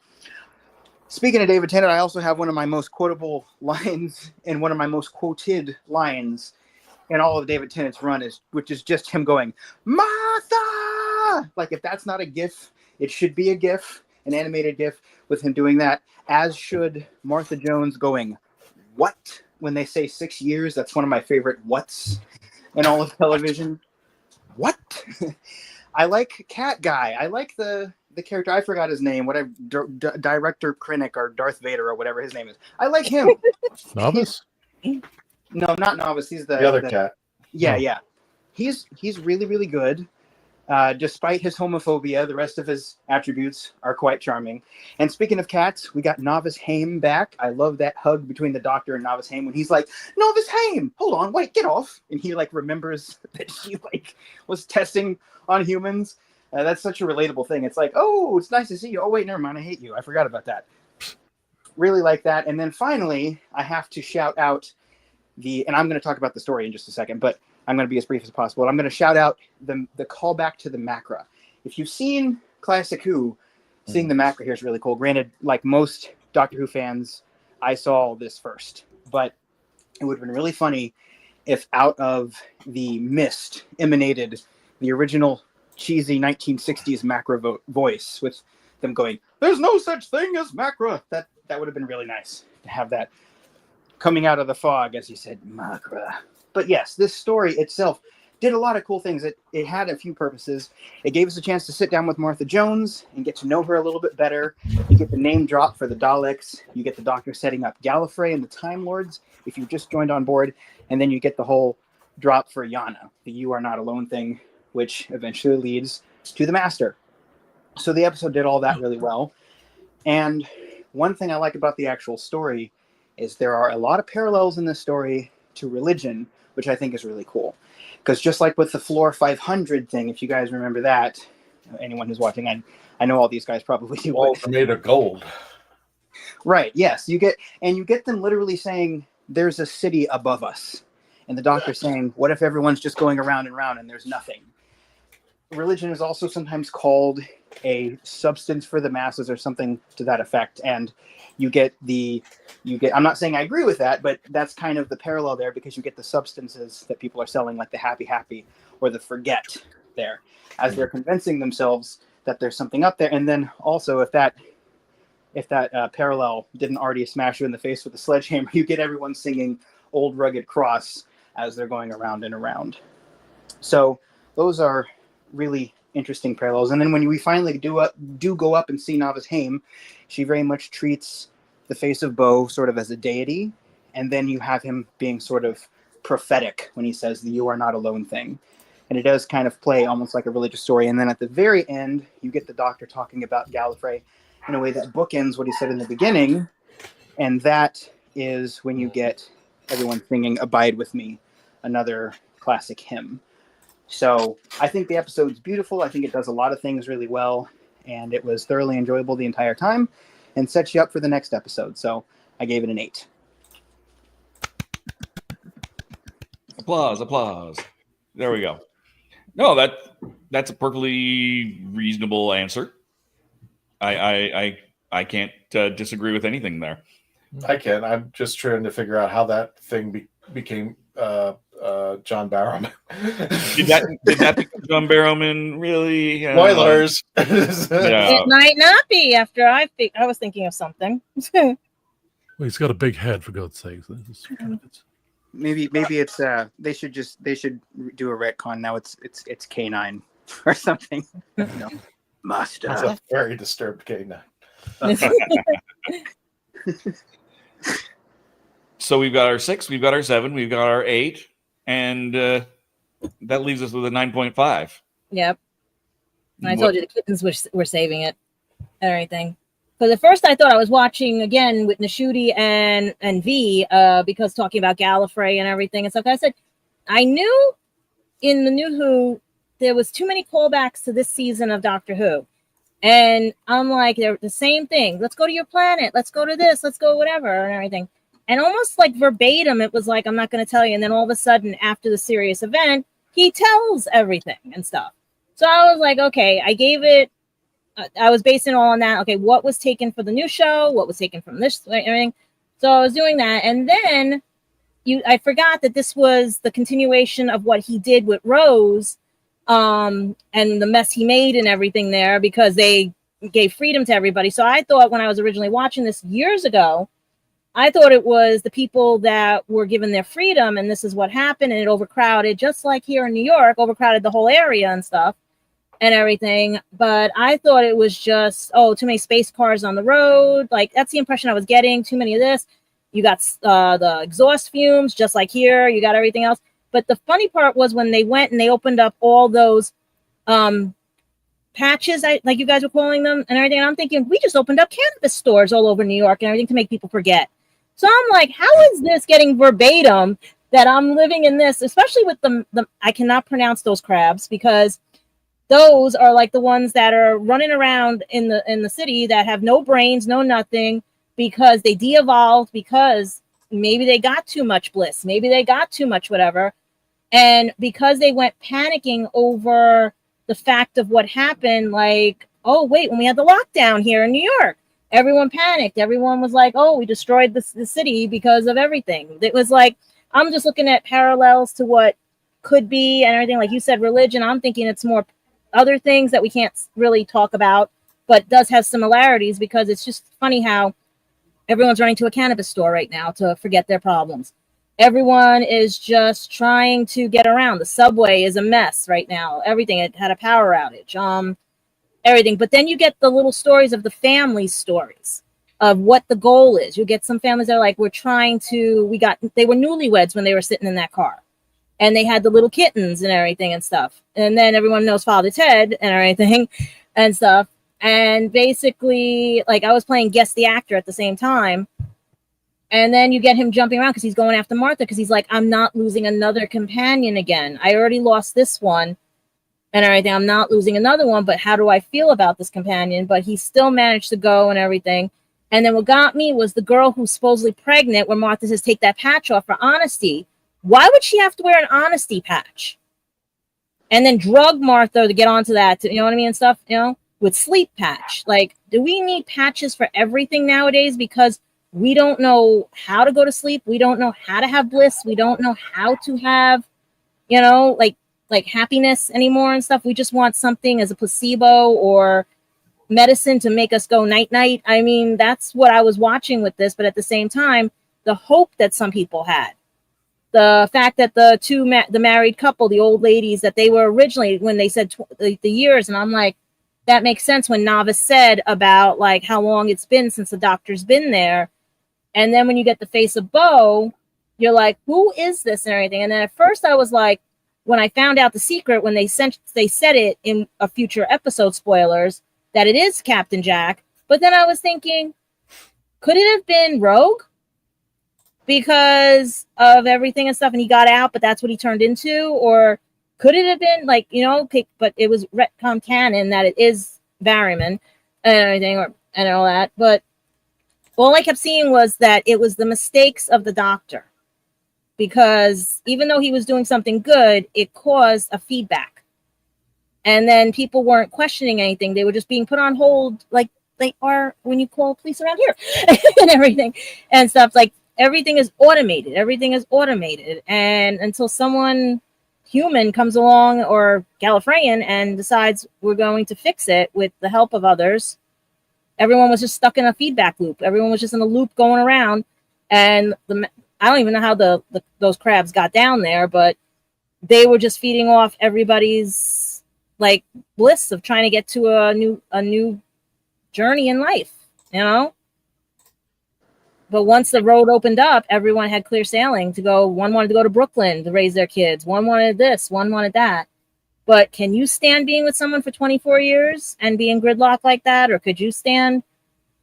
Speaking of David Tennant, I also have one of my most quotable lines and one of my most quoted lines in all of David Tennant's run, which is just him going, Martha! Like, if that's not a GIF, it should be a GIF, an animated GIF with him doing that, as should Martha Jones going, what? When they say 6 years, that's one of my favorite whats in all of television. What? I like Cat Guy. I like the character. I forgot his name. Whatever, Director Krennic or Darth Vader or whatever his name is. I like him. Novice? No, not Novice. He's the other cat. Yeah, yeah. He's really, really good. Despite his homophobia, the rest of his attributes are quite charming. And speaking of cats, we got Novice Haim back. I love that hug between the Doctor and Novice Haim when he's like, Novice Haim, hold on, wait, get off. And he like remembers that she like was testing on humans. That's such a relatable thing. It's like, oh, it's nice to see you. Oh, wait, never mind. I hate you. I forgot about that. Really like that. And then finally, I have to shout out and I'm going to talk about the story in just a second, but I'm going to be as brief as possible. I'm going to shout out the callback to the Macra. If you've seen Classic Who, seeing the Macra here is really cool. Granted, like most Doctor Who fans, I saw this first, but it would have been really funny if out of the mist emanated the original cheesy 1960s Macra voice with them going, "There's no such thing as Macra." That would have been really nice to have that coming out of the fog, as you said, Macra. But yes, this story itself did a lot of cool things. It had a few purposes. It gave us a chance to sit down with Martha Jones and get to know her a little bit better. You get the name drop for the Daleks. You get the Doctor setting up Gallifrey and the Time Lords if you just joined on board. And then you get the whole drop for Yana, the "You Are Not Alone" thing, which eventually leads to the Master. So the episode did all that really well. And one thing I like about the actual story is there are a lot of parallels in this story to religion, which I think is really cool. Because just like with the Floor 500 thing, if you guys remember that, anyone who's watching, I know all these guys probably do. All made of gold. Right, yes. You get them literally saying, there's a city above us. And the Doctor saying, what if everyone's just going around and around and there's nothing? Religion is also sometimes called a substance for the masses or something to that effect. And you get I'm not saying I agree with that, but that's kind of the parallel there, because you get the substances that people are selling, like the happy or the forget there, as they're convincing themselves that there's something up there. And then also if that parallel didn't already smash you in the face with a sledgehammer, you get everyone singing Old Rugged Cross as they're going around and around. So those are really interesting parallels. And then when we finally do go up and see Novice Haim, she very much treats the Face of Boe sort of as a deity. And then you have him being sort of prophetic when he says the "You Are Not Alone" thing. And it does kind of play almost like a religious story. And then at the very end, you get the Doctor talking about Gallifrey in a way that bookends what he said in the beginning. And that is when you get everyone singing "Abide With Me," another classic hymn. So I think the episode's beautiful. I think it does a lot of things really well. And it was thoroughly enjoyable the entire time and sets you up for the next episode. So I gave it an 8. Applause. There we go. No, that's a perfectly reasonable answer. I can't disagree with anything there. I can. I'm just trying to figure out how that thing became John Barrowman. Did that become John Barrowman? Really? Spoilers. Yeah. It might not be. After I was thinking of something. Well, he's got a big head, for God's sakes. Maybe it's they should do a retcon now. It's K9 or something. No. Master. That's a very disturbed K9. So we've got our 6, we've got our 7, we've got our 8, and that leaves us with a 9.5. Yep. I told you the kittens were saving it and everything. Because at first I thought I was watching again with Nashuti and V because talking about Gallifrey and everything. And so I said, I knew in the New Who there was too many callbacks to this season of Doctor Who. And I'm like, they're the same thing. Let's go to your planet. Let's go to this. Let's go whatever and everything. And almost like verbatim, it was like, I'm not going to tell you. And then all of a sudden, after the serious event, he tells everything and stuff. So I was like, okay, I gave it, I was basing it all on that. Okay, what was taken for the new show? What was taken from this? Everything. So I was doing that. And then I forgot that this was the continuation of what he did with Rose and the mess he made and everything there, because they gave freedom to everybody. So I thought when I was originally watching this years ago, I thought it was the people that were given their freedom, and this is what happened, and it overcrowded, just like here in New York, overcrowded the whole area and stuff and everything. But I thought it was just, too many space cars on the road. Like, that's the impression I was getting, too many of this. You got the exhaust fumes, just like here. You got everything else. But the funny part was when they went and they opened up all those patches, like you guys were calling them and everything. And I'm thinking, we just opened up cannabis stores all over New York and everything to make people forget. So I'm like, how is this getting verbatim that I'm living in this, especially with the I cannot pronounce those crabs, because those are like the ones that are running around in the city that have no brains, no nothing, because they de-evolved, because maybe they got too much bliss, maybe they got too much whatever, and because they went panicking over the fact of what happened, like, oh wait, when we had the lockdown here in New York, everyone panicked, everyone was like, oh, we destroyed the city because of everything. It was like, I'm just looking at parallels to what could be and everything. Like you said, religion, I'm thinking it's more other things that we can't really talk about, but does have similarities, because it's just funny how everyone's running to a cannabis store right now to forget their problems. Everyone is just trying to get around. The subway is a mess right now. Everything, it had a power outage, everything. But then you get the little stories of the family stories of what the goal is. You get some families that are like, they were newlyweds when they were sitting in that car, and they had the little kittens and everything and stuff. And then everyone knows Father Ted and everything and stuff. And basically, like, I was playing Guess the Actor at the same time. And then you get him jumping around because he's going after Martha, because he's like, I'm not losing another companion again. I already lost this one and everything. I'm not losing another one, but how do I feel about this companion? But he still managed to go and everything. And then what got me was the girl who's supposedly pregnant, when Martha says, take that patch off for honesty. Why would she have to wear an honesty patch? And then drug Martha to get onto that, you know what I mean, and stuff, you know, with sleep patch. Like, do we need patches for everything nowadays? Because we don't know how to go to sleep. We don't know how to have bliss. We don't know how to have, you know, like happiness anymore and stuff. We just want something as a placebo or medicine to make us go night night. I mean, that's what I was watching with this. But at the same time, the hope that some people had, the fact that the married couple, the old ladies, that they were originally, when they said the years, and I'm like, that makes sense when Nava said about like how long it's been since the doctor's been there. And then when you get the Face of Boe, you're like, who is this and everything? And then at first I was like, when I found out the secret, when they said it in a future episode, spoilers, that it is Captain Jack. But then I was thinking, could it have been Rogue? Because of everything and stuff, and he got out, but that's what he turned into? Or could it have been like, you know, but it was retcon canon that it is Barryman and everything, and all that. But all I kept seeing was that it was the mistakes of the doctor, because even though he was doing something good, it caused a feedback. And then people weren't questioning anything. They were just being put on hold, like they are when you call police around here and everything and stuff. Like, everything is automated. Everything is automated. And until someone human comes along, or Gallifreyan, and decides we're going to fix it with the help of others, everyone was just stuck in a feedback loop. Everyone was just in a loop going around. And I don't even know how those crabs got down there, but they were just feeding off everybody's like bliss of trying to get to a new journey in life, you know? But once the road opened up, everyone had clear sailing to go. One wanted to go to Brooklyn to raise their kids. One wanted this, one wanted that. But can you stand being with someone for 24 years and being gridlock like that? Or could you stand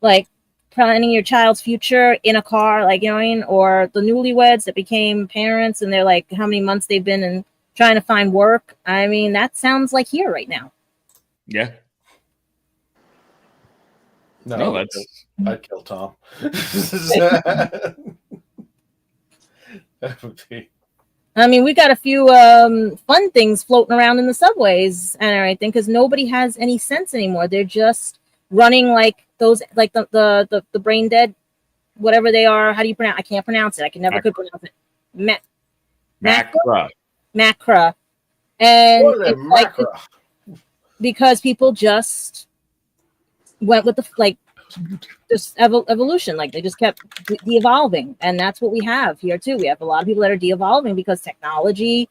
like planning your child's future in a car, like, you know what I mean? Or the newlyweds that became parents and they're like, how many months they've been and trying to find work. I mean, that sounds like here right now. Yeah. No, I'd kill Tom. That would be. I mean, we got a few fun things floating around in the subways and everything, because nobody has any sense anymore. They're just running like those, like the brain dead, whatever they are. How do you pronounce? I can't pronounce it. I can never could pronounce it. Macra. And it's like, because people just went with the like just evolution, like they just kept de-evolving, and that's what we have here too. We have a lot of people that are de-evolving because technology,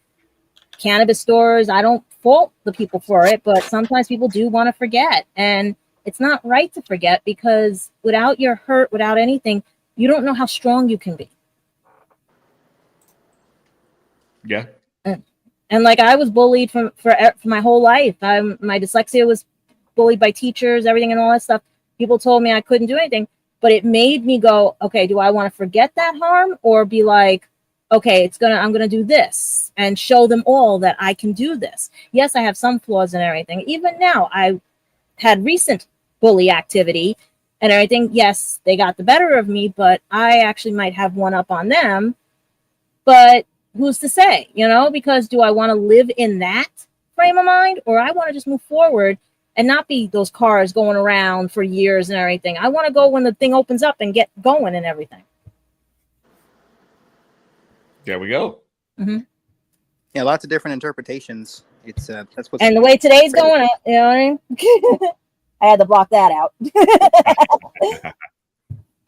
cannabis stores. I don't fault the people for it, but sometimes people do want to forget, and it's not right to forget, because without your hurt, without anything, you don't know how strong you can be. Yeah. And like I was bullied for my whole life. My dyslexia was bullied by teachers, everything and all that stuff. People told me I couldn't do anything, but it made me go, okay, do I want to forget that harm or be like, okay, I'm gonna do this and show them all that I can do this. Yes, I have some flaws and everything. Even now, I had recent bully activity and everything. Yes, they got the better of me, but I actually might have one up on them. But who's to say, because do I want to live in that frame of mind or I want to just move forward and not be those cars going around for years and everything. I want to go when the thing opens up and get going and everything. There we go. Mm-hmm. Yeah, lots of different interpretations. It's that's what's and the way today's going, you know what I mean? I had to block that out.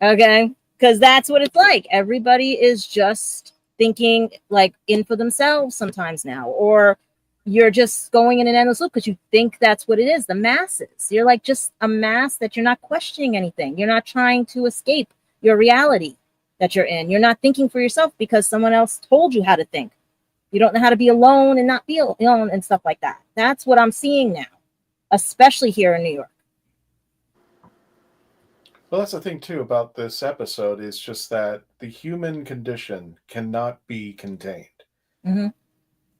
Okay, because that's what it's like. Everybody is just thinking like in for themselves sometimes now, or you're just going in an endless loop because you think that's what it is. The masses, you're like just a mass that you're not questioning anything. You're not trying to escape your reality that you're in. You're not thinking for yourself because someone else told you how to think. You don't know how to be alone and not be alone and stuff like that. That's what I'm seeing now, especially here in New York. Well, that's the thing too about this episode is just that the human condition cannot be contained. Mm-hmm.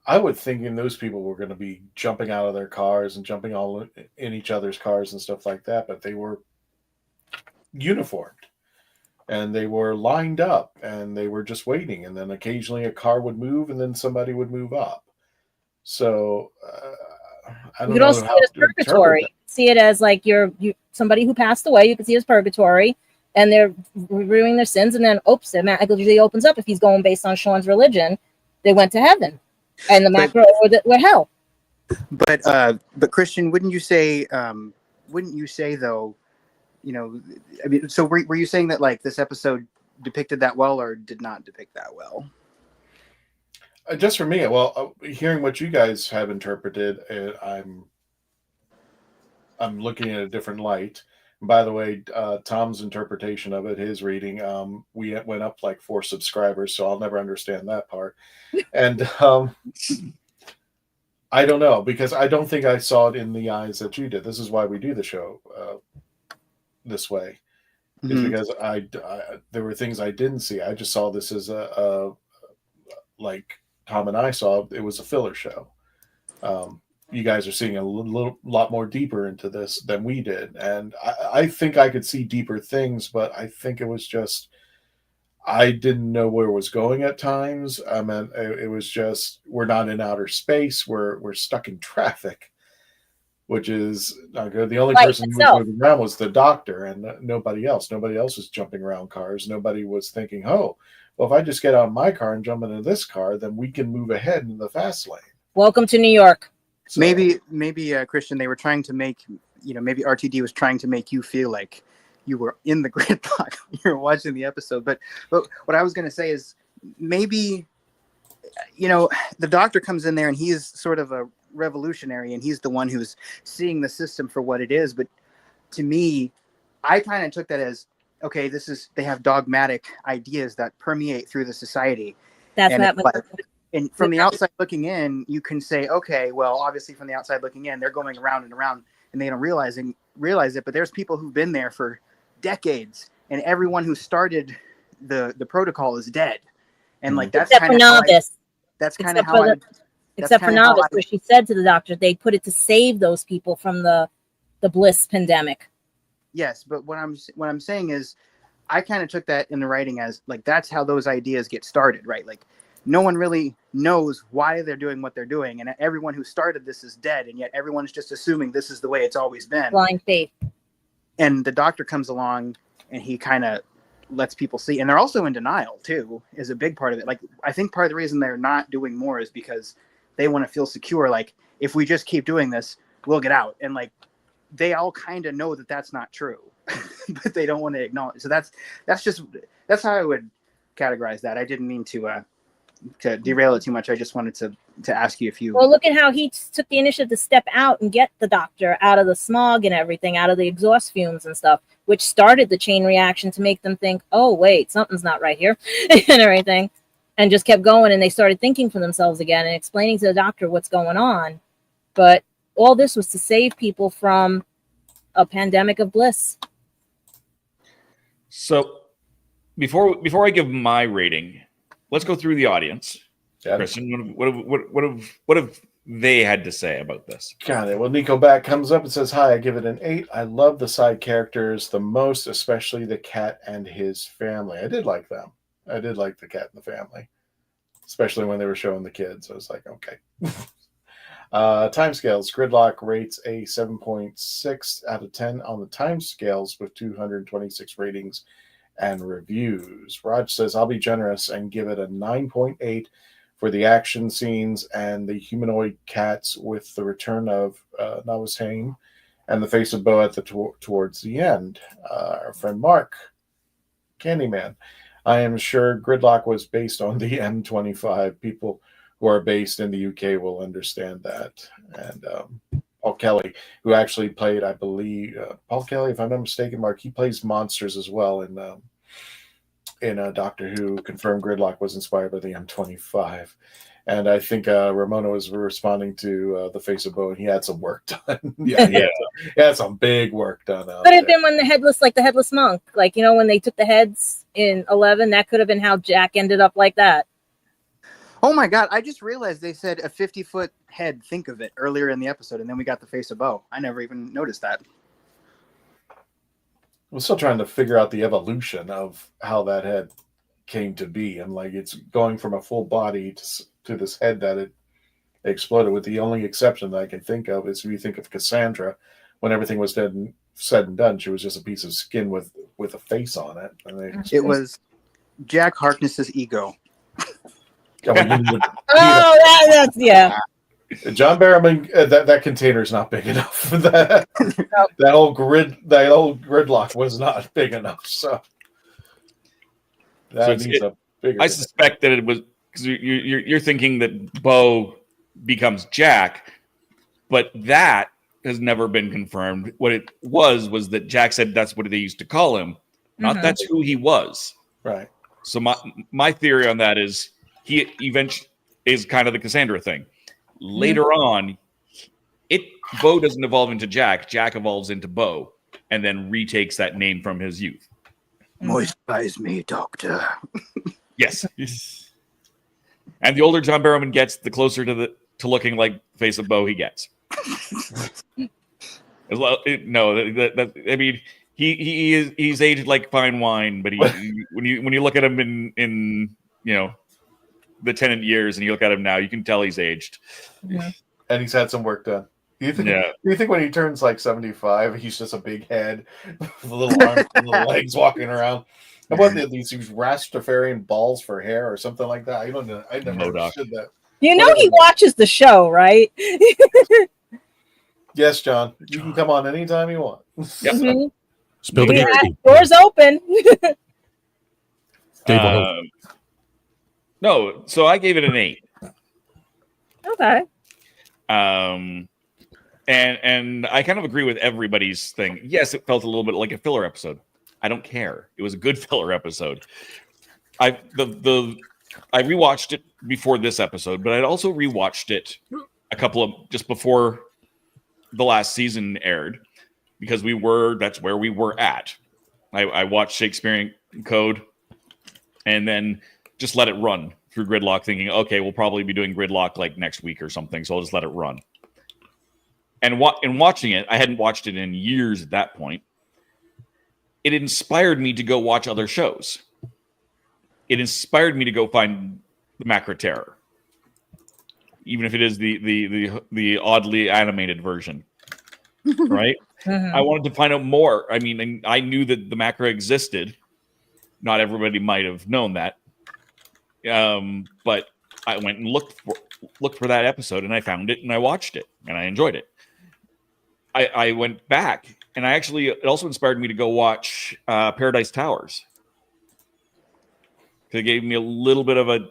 I would think those people were going to be jumping out of their cars and jumping all in each other's cars and stuff like that, but they were uniformed and they were lined up and they were just waiting. And then occasionally a car would move and then somebody would move up. So I don't know. You could also see it as purgatory. See it as like you somebody who passed away. You could see it as purgatory, and they're reviewing their sins, and then oops, it magically opens up if he's going based on Sean's religion. They went to heaven, and the macro were hell. But Christian, wouldn't you say though? I mean, so were you saying that like this episode depicted that well, or did not depict that well? Just for me, well, hearing what you guys have interpreted, I'm looking at a different light. And by the way, Tom's interpretation of it, his reading, we went up like 4 subscribers, so I'll never understand that part. And I don't know, because I don't think I saw it in the eyes that you did. This is why we do the show this way, is because I there were things I didn't see. I just saw this as a like Tom and I saw, it was a filler show. You guys are seeing a lot more deeper into this than we did. And I think I could see deeper things, but I think it was just, I didn't know where it was going at times. I mean, it was just, we're not in outer space. We're stuck in traffic, which is not good. The only person who was moving around was the doctor and nobody else. Nobody else was jumping around cars. Nobody was thinking, oh, well, if I just get out of my car and jump into this car, then we can move ahead in the fast lane. Welcome to New York. So, maybe Christian, they were trying to make, maybe RTD was trying to make you feel like you were in the gridlock when you were watching the episode. But what I was going to say is maybe, the doctor comes in there and he's sort of a revolutionary and he's the one who's seeing the system for what it is. But to me, I kind of took that as, okay, they have dogmatic ideas that permeate through the society. That's what and from the outside looking in, you can say, okay, well, obviously from the outside looking in, they're going around and around and they don't realize it. But there's people who've been there for decades and everyone who started the protocol is dead. And like, that's except for Novice. That's kind of how except for Novice, where she said to the doctor, they put it to save those people from the bliss pandemic. Yes. But what I'm saying is I kind of took that in the writing as like, that's how those ideas get started, right? Like, no one really knows why they're doing what they're doing. And everyone who started this is dead. And yet everyone's just assuming this is the way it's always been. Blind faith. And the doctor comes along and he kind of lets people see. And they're also in denial too, is a big part of it. Like, I think part of the reason they're not doing more is because they want to feel secure. Like, if we just keep doing this, we'll get out. And like, they all kind of know that that's not true, but they don't want to acknowledge. So that's how I would categorize that. I didn't mean to derail it too much. I just wanted to ask you if you. Well, look at how he took the initiative to step out and get the doctor out of the smog and everything, out of the exhaust fumes and stuff, which started the chain reaction to make them think, oh, wait, something's not right here and everything. and just kept going, and they started thinking for themselves again and explaining to the doctor what's going on. But all this was to save people from a pandemic of bliss. So before I give my rating, let's go through the audience. Yeah. Kristen, what have they had to say about this? Got it. Well, Nico back comes up and says, "Hi, I give it an 8. I love the side characters the most, especially the cat and his family. I did like them. I did like the cat and the family, especially when they were showing the kids. I was like, okay." Timescales. Gridlock rates a 7.6 out of 10 on the timescales with 226 ratings and reviews. Raj says, "I'll be generous and give it a 9.8 for the action scenes and the humanoid cats with the return of Nawashain and the Face of Boe at the towards the end." Our friend Mark, Candyman. "I am sure Gridlock was based on the M25. People who are based in the UK will understand that." And Paul Kelly, who actually played, I believe, Paul Kelly, if I'm not mistaken, Mark, he plays monsters as well in Doctor Who, confirmed Gridlock was inspired by the M25. And I think Ramona was responding to the Face of Boe, and he had some work done. He had some big work done. Could have been when the headless monk, like, you know, when they took the heads in 11, that could have been how Jack ended up like that. Oh my God, I just realized they said a 50-foot head, think of it, earlier in the episode, and then we got the Face of Boe. I never even noticed that. I'm still trying to figure out the evolution of how that head came to be. And like, it's going from a full body to this head that it exploded with. The only exception that I can think of is if you think of Cassandra, when everything was said and done, she was just a piece of skin with a face on it. And it was Jack Harkness's ego. That's yeah. John Barrowman, that container is not big enough. that old gridlock was not big enough. So that needs a bigger. I suspect that it was because you're thinking that Boe becomes Jack, but that has never been confirmed. What it was that Jack said that's what they used to call him, not that's who he was. Right. So my theory on that is he eventually is kind of the Cassandra thing. Later on, Boe doesn't evolve into Jack. Jack evolves into Boe, and then retakes that name from his youth. Moisturize me, Doctor. Yes. And the older John Barrowman gets, the closer to looking like Face of Boe he gets. I mean, he's aged like fine wine, but when you look at him in the Tennant years, and you look at him now, you can tell he's aged. Yeah. And he's had some work done. Do you think when he turns like 75, he's just a big head with little arms and little legs walking around? How about these Rastafarian balls for hair or something like that? I don't know. I never understood that. You know he watches the show, right? Yes, John. You can come on anytime you want. Yep. Mm-hmm. Spill the beans. Doors open. No, so I gave it an 8. Okay. And I kind of agree with everybody's thing. Yes, it felt a little bit like a filler episode. I don't care. It was a good filler episode. I rewatched it before this episode, but I'd also rewatched it a couple of just before the last season aired, because that's where we were at. I watched Shakespearean Code and then just let it run through Gridlock, thinking, okay, we'll probably be doing Gridlock like next week or something, so I'll just let it run. And in watching it, I hadn't watched it in years at that point. It inspired me to go watch other shows. It inspired me to go find the Macra Terror, even if it is the oddly animated version, right? I wanted to find out more. I mean, I knew that the Macra existed. Not everybody might have known that, but I went and looked for that episode, and I found it, and I watched it, and I enjoyed it. I went back, and it also inspired me to go watch Paradise Towers. It gave me a little bit of a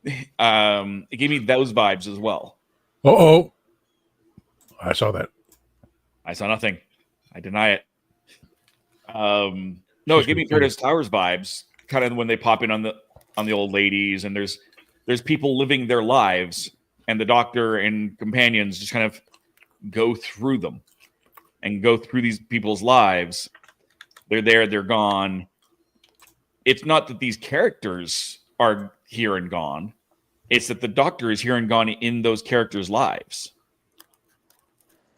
it gave me those vibes as well. I saw that. I saw nothing. I deny it. No, it gave me Paradise Towers vibes, kind of when they pop in on the old ladies, and there's people living their lives, and the Doctor and companions just kind of go through them and go through these people's lives. They're there, they're gone. It's not that these characters are here and gone. It's that the Doctor is here and gone in those characters' lives.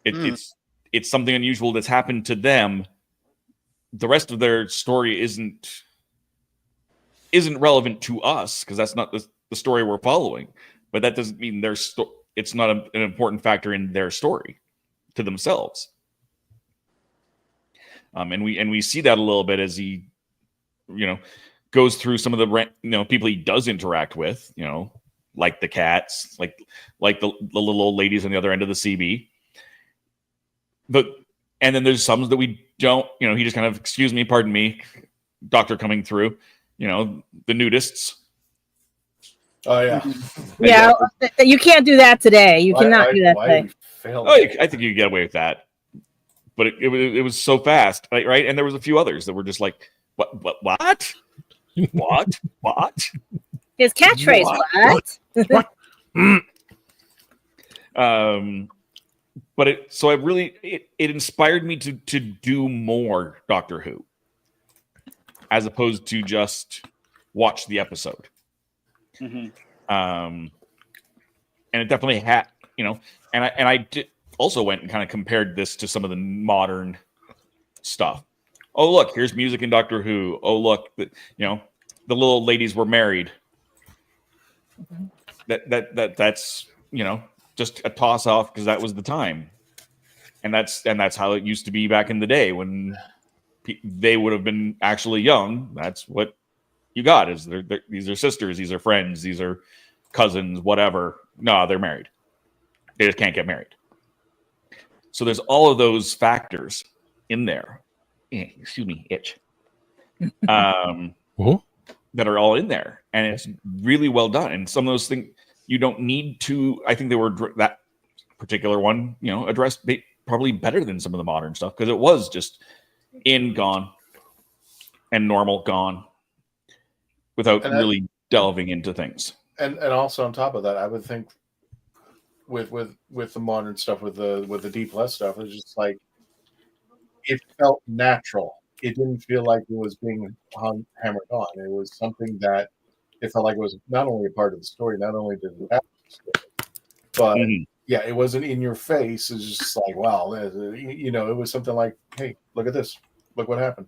It's something unusual that's happened to them. The rest of their story isn't relevant to us because that's not the story we're following. But that doesn't mean it's not an important factor in their story to themselves. And we see that a little bit as he, goes through some of the people he does interact with, like the cats, like the little old ladies on the other end of the CB. And then there's some that we don't, he just kind of, excuse me, pardon me, Doctor coming through, the nudists. Oh yeah. Yeah, you can't do that today. You cannot do that today. I think you can get away with that. But it was so fast, right? And there was a few others that were just like, what? His catchphrase, what? But it inspired me to do more Doctor Who, as opposed to just watch the episode. And it definitely had, and I did also went and kind of compared this to some of the modern stuff. Oh, look, here's music in Doctor Who. Oh, look, the little ladies were married. That's just a toss off because that was the time, and that's how it used to be back in the day when they would have been actually young. That's what you got. Is these are sisters, these are friends, these are cousins, whatever. No, they're married. They just can't get married. So there's all of those factors in there. Excuse me, itch. That are all in there, and it's really well done. And some of those things you don't need to. I think they were that particular one, addressed probably better than some of the modern stuff because it was just gone, and normal gone, without really delving into things. And also on top of that, I would think with the modern stuff, with the D+ stuff, it's just like it felt natural. It didn't feel like it was being hammered on. It was something that it felt like it was not only a part of the story, not only did it happen, but yeah, it wasn't in your face. It's just like, wow, it was something like, hey, look at this, look what happened,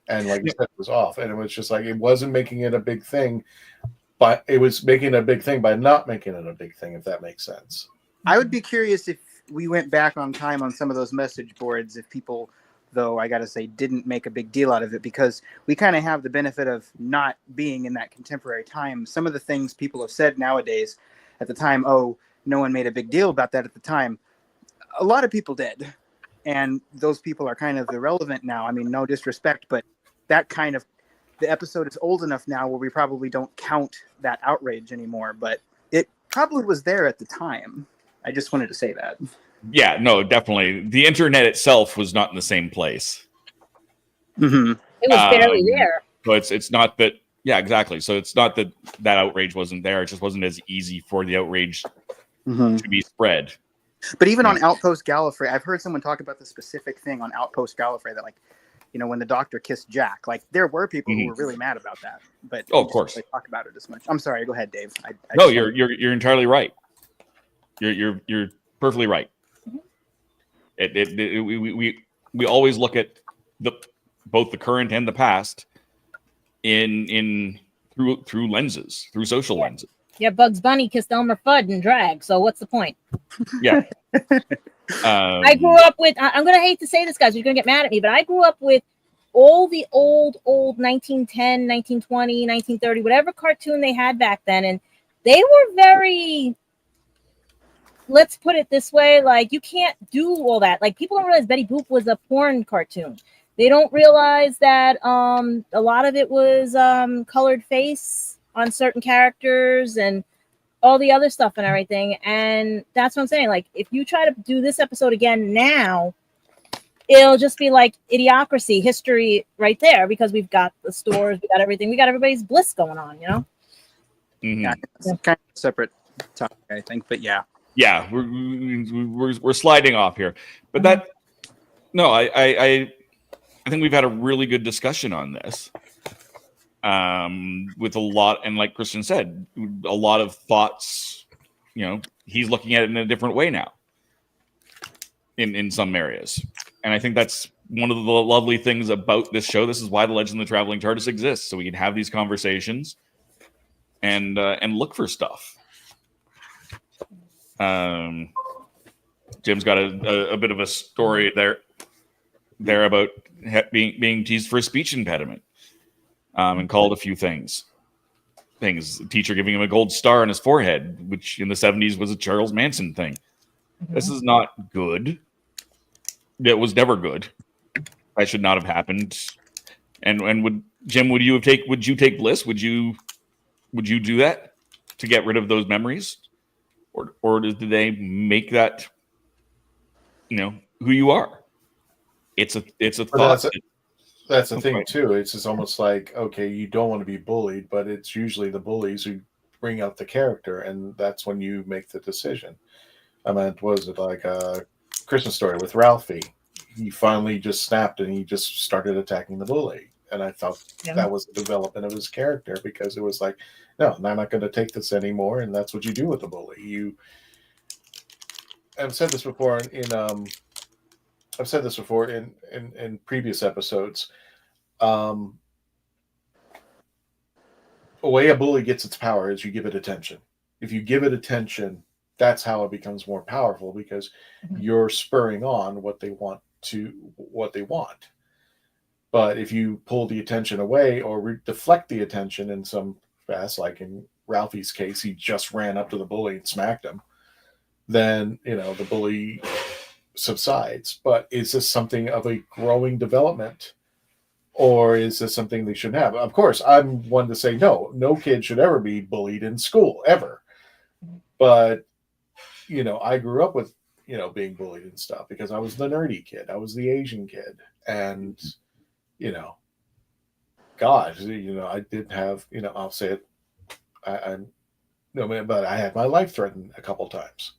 and like you said, it was off, and it was just like it wasn't making it a big thing, but it was making a big thing by not making it a big thing, if that makes sense. I would be curious if we went back on time on some of those message boards, if people, though, I got to say, didn't make a big deal out of it, because we kind of have the benefit of not being in that contemporary time. Some of the things people have said nowadays at the time, oh, no one made a big deal about that at the time. A lot of people did. And those people are kind of irrelevant now. I mean, no disrespect, but the episode is old enough now where we probably don't count that outrage anymore, but it probably was there at the time. I just wanted to say that. Yeah, no, definitely. The internet itself was not in the same place. It was barely there. So it's not that. Yeah, exactly. So it's not that outrage wasn't there. It just wasn't as easy for the outrage to be spread. But even on Outpost Gallifrey, I've heard someone talk about the specific thing on Outpost Gallifrey that, like, when the Doctor kissed Jack, like there were people who were really mad about that. But of course, they talk about it as much. I'm sorry. Go ahead, Dave. No, you're entirely right. You're perfectly right. We always look at both the current and the past through lenses, through social lenses. Yeah, Bugs Bunny kissed Elmer Fudd in drag, so what's the point? Yeah. I grew up with, I'm going to hate to say this, guys, you're going to get mad at me, but I grew up with all the old 1910, 1920, 1930, whatever cartoon they had back then, and they were very... Let's put it this way, like, you can't do all that. Like, people don't realize Betty Boop was a porn cartoon. They don't realize that a lot of it was colored face on certain characters and all the other stuff and everything. And that's what I'm saying. Like, if you try to do this episode again now, it'll just be like Idiocracy history right there, because we've got the stores, we got everything, we got everybody's bliss going on, Yeah, it's kind of a separate topic, I think. But yeah, we're sliding off here. But that no, I think we've had a really good discussion on this. With a lot, and like Christian said, a lot of thoughts. He's looking at it in a different way now. In some areas, and I think that's one of the lovely things about this show. This is why the Legend of the Traveling TARDIS exists, so we can have these conversations and look for stuff. Jim's got a bit of a story there about being teased for a speech impediment, and called a few things. The teacher giving him a gold star on his forehead, which in the 70s was a Charles Manson thing. This is not good. It was never good. That should not have happened. And would you take bliss? Would you do that to get rid of those memories, or did they make that who you are? It's a thought. That's the thing too. It's just almost like, okay, you don't want to be bullied, but it's usually the bullies who bring out the character, and that's when you make the decision. I mean, was it like a Christmas Story with Ralphie? He finally just snapped and he just started attacking the bully. And I thought that was the development of his character, because it was like, no, I'm not going to take this anymore. And that's what you do with the bully. I've said this before in previous episodes. A way a bully gets its power is you give it attention. If you give it attention, that's how it becomes more powerful, because you're spurring on what they want. But if you pull the attention away or deflect the attention in some fast, like in Ralphie's case, he just ran up to the bully and smacked him, then the bully subsides. But is this something of a growing development, or is this something they shouldn't have? Of course, I'm one to say no kid should ever be bullied in school, ever. But I grew up with, being bullied and stuff, because I was the nerdy kid. I was the Asian kid. And, God, I did have, I'll say it. But I had my life threatened a couple times.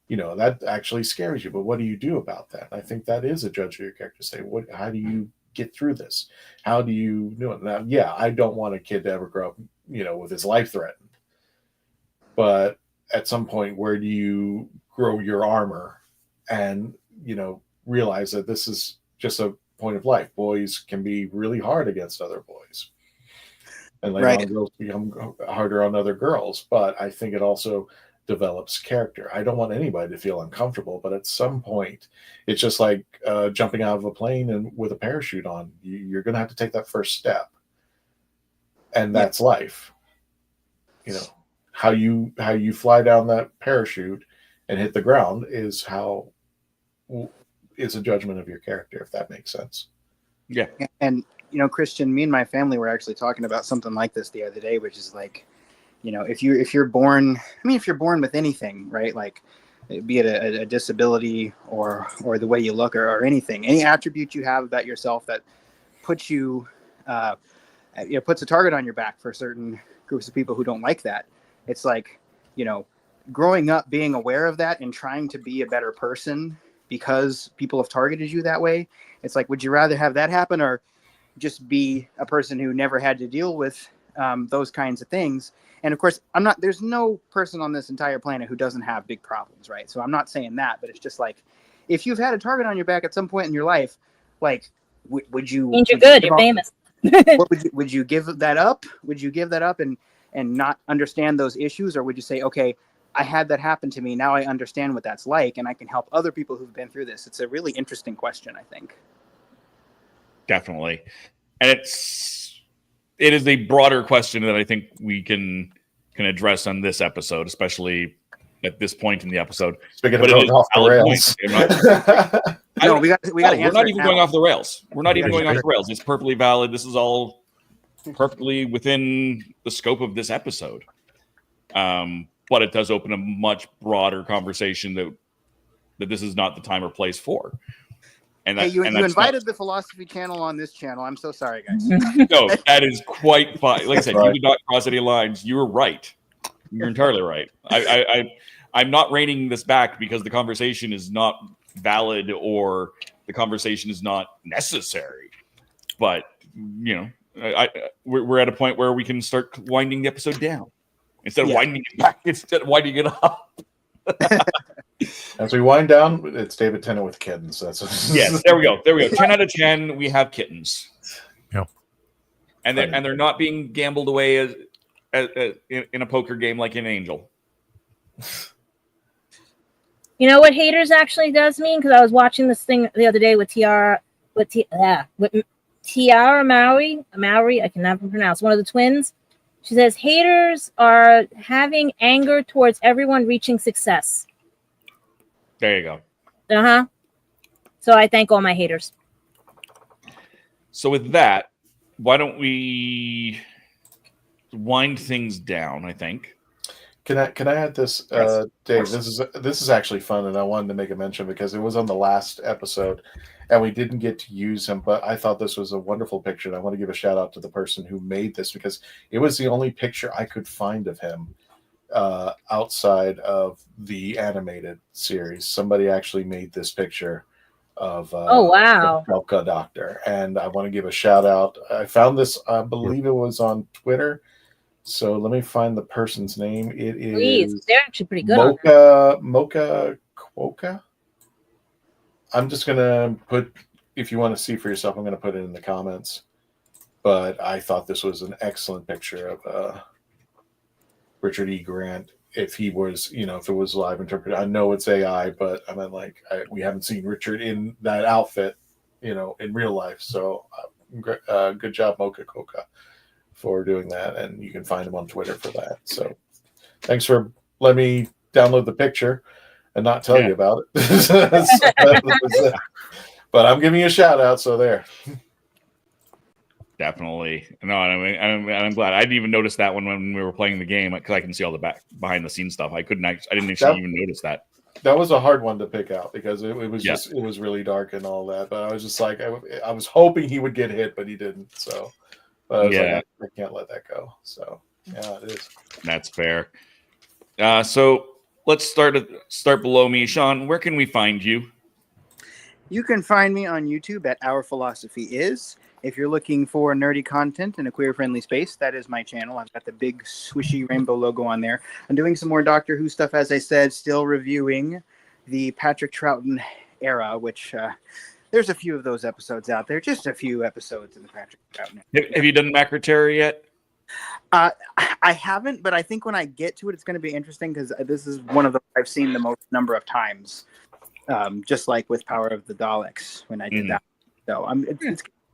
That actually scares you. But what do you do about that? I think that is a judge of your character. Say, how do you get through this? How do you do it? Now, yeah, I don't want a kid to ever grow up, with his life threatened. But at some point, where do you grow your armor and, realize that this is just a point of life? Boys can be really hard against other boys. And later on, girls become harder on other girls. But I think it also develops character. I don't want anybody to feel uncomfortable, but at some point, it's just like jumping out of a plane and with a parachute on. You're going to have to take that first step. And that's life. How you fly down that parachute and hit the ground is a judgment of your character, if that makes sense. Yeah. And Christian, me and my family were actually talking about something like this the other day, which is like, if you're born with anything, right? Like, be it a disability or the way you look or anything, any attribute you have about yourself that puts you, puts a target on your back for certain groups of people who don't like that. It's like, growing up, being aware of that and trying to be a better person because people have targeted you that way. It's like, would you rather have that happen or just be a person who never had to deal with those kinds of things? And of course, there's no person on this entire planet who doesn't have big problems, right? So I'm not saying that, but it's just like, if you've had a target on your back at some point in your life, like, would you... Means you're good, you're famous. Would you give that up? Would you give that up and not understand those issues? Or would you say, okay, I had that happen to me. Now I understand what that's like, and I can help other people who've been through this. It's a really interesting question, I think. Definitely. And it is a broader question that I think we can address on this episode, especially at this point in the episode. Speaking of going off the rails. We got to answer. We're not even going off the rails. We're not even going off the rails. It's perfectly valid. This is all perfectly within the scope of this episode. But it does open a much broader conversation that this is not the time or place for. And hey, you invited the philosophy channel on this channel. I'm so sorry, guys. No, that is quite fine. Like I said, you did not cross any lines. You were right. You're entirely right. I'm not reining this back because the conversation is not valid or the conversation is not necessary. But we're at a point where we can start winding the episode down instead of winding it back. Instead of winding it up. As we wind down, it's David Tennant with kittens. Yes, there we go. 10 out of 10. We have kittens. Yeah, and they're not being gambled away as in a poker game like an angel. You know what haters actually does mean? Because I was watching this thing the other day with Tiara Maori. I can never pronounce, one of the twins. She says haters are having anger towards everyone reaching success. There you go. Uh-huh. So I thank all my haters. So with that, why don't we wind things down, I think. Can I add this, Yes, Dave? This is actually fun, and I wanted to make a mention because it was on the last episode, and we didn't get to use him. But I thought this was a wonderful picture, and I want to give a shout out to the person who made this because it was the only picture I could find of him outside of the animated series. Somebody actually made this picture of oh wow, the Belka Doctor, and I want to give a shout out. I found this, I believe it was on Twitter. So let me find the person's name. It is please. They're actually pretty good. Mocha Quokka. I'm just gonna put, if you want to see for yourself, I'm gonna put it in the comments. But I thought this was an excellent picture of Richard E. Grant. If he was, if it was live interpreted, I know it's AI, but I mean, we haven't seen Richard in that outfit, in real life. So good job, Mocha Quokka, for doing that, and you can find him on Twitter for that. So thanks for letting me download the picture and not tell you about it. But I'm giving you a shout out, so there. Definitely. No, I'm glad. I didn't even notice that one when we were playing the game because I can see all the behind the scenes stuff. I didn't actually even notice that. That was a hard one to pick out because it was just, it was really dark and all that. But I was just like, I was hoping he would get hit, but he didn't. So I was like, I can't let that go. So yeah, it is. That's fair. So let's start below me. Sean, where can we find you? You can find me on YouTube at Our Philosophy Is. If you're looking for nerdy content in a queer-friendly space, that is my channel. I've got the big swishy rainbow logo on there. I'm doing some more Doctor Who stuff, as I said, still reviewing the Patrick Troughton era, which there's a few of those episodes out there, just a few episodes in the Patrick Troughton era. Have you done Macroterra yet? I haven't, but I think when I get to it, it's going to be interesting because this is one of the I've seen the most number of times, just like with Power of the Daleks when I did that. So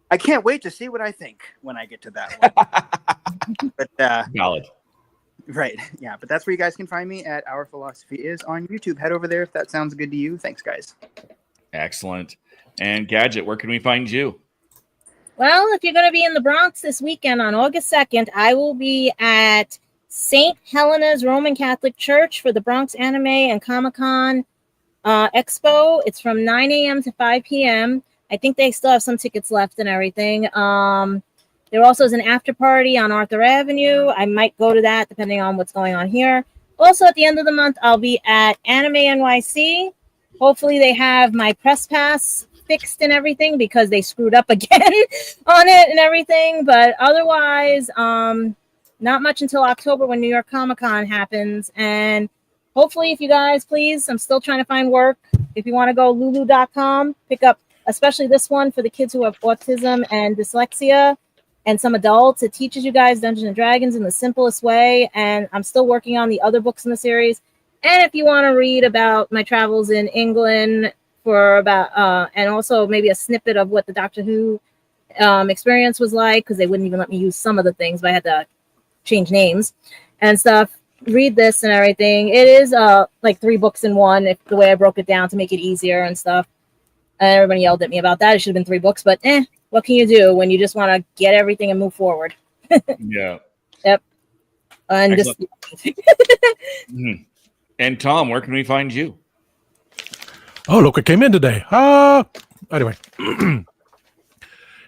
I can't wait to see what I think when I get to that one. But valid. Right. Yeah. But that's where you guys can find me at Our Philosophy Is on YouTube. Head over there if that sounds good to you. Thanks, guys. Excellent. And Gadget, where can we find you? Well, if you're going to be in the Bronx this weekend on August 2nd, I will be at St. Helena's Roman Catholic Church for the Bronx Anime and Comic-Con Expo. It's from 9 a.m. to 5 p.m. I think they still have some tickets left and everything. There also is an after party on Arthur Avenue. I might go to that depending on what's going on here. Also, at the end of the month, I'll be at Anime NYC. Hopefully, they have my press pass fixed and everything because they screwed up again on it and everything. But otherwise, not much until October when New York Comic Con happens. And hopefully, if you guys please, I'm still trying to find work. If you want to go lulu.com, pick up especially this one for the kids who have autism and dyslexia and some adults. It teaches you guys Dungeons and Dragons in the simplest way. And I'm still working on the other books in the series. And if you want to read about my travels in England for about, and also maybe a snippet of what the Doctor Who experience was like, because they wouldn't even let me use some of the things, but I had to change names and stuff. Read this and everything. It is like 3 books in one, if the way I broke it down to make it easier and stuff. And everybody yelled at me about that. It should have been 3 books, but what can you do when you just want to get everything and move forward? Yeah. Yep. And just. And Tom, where can we find you? Oh, look, it came in today. Anyway, you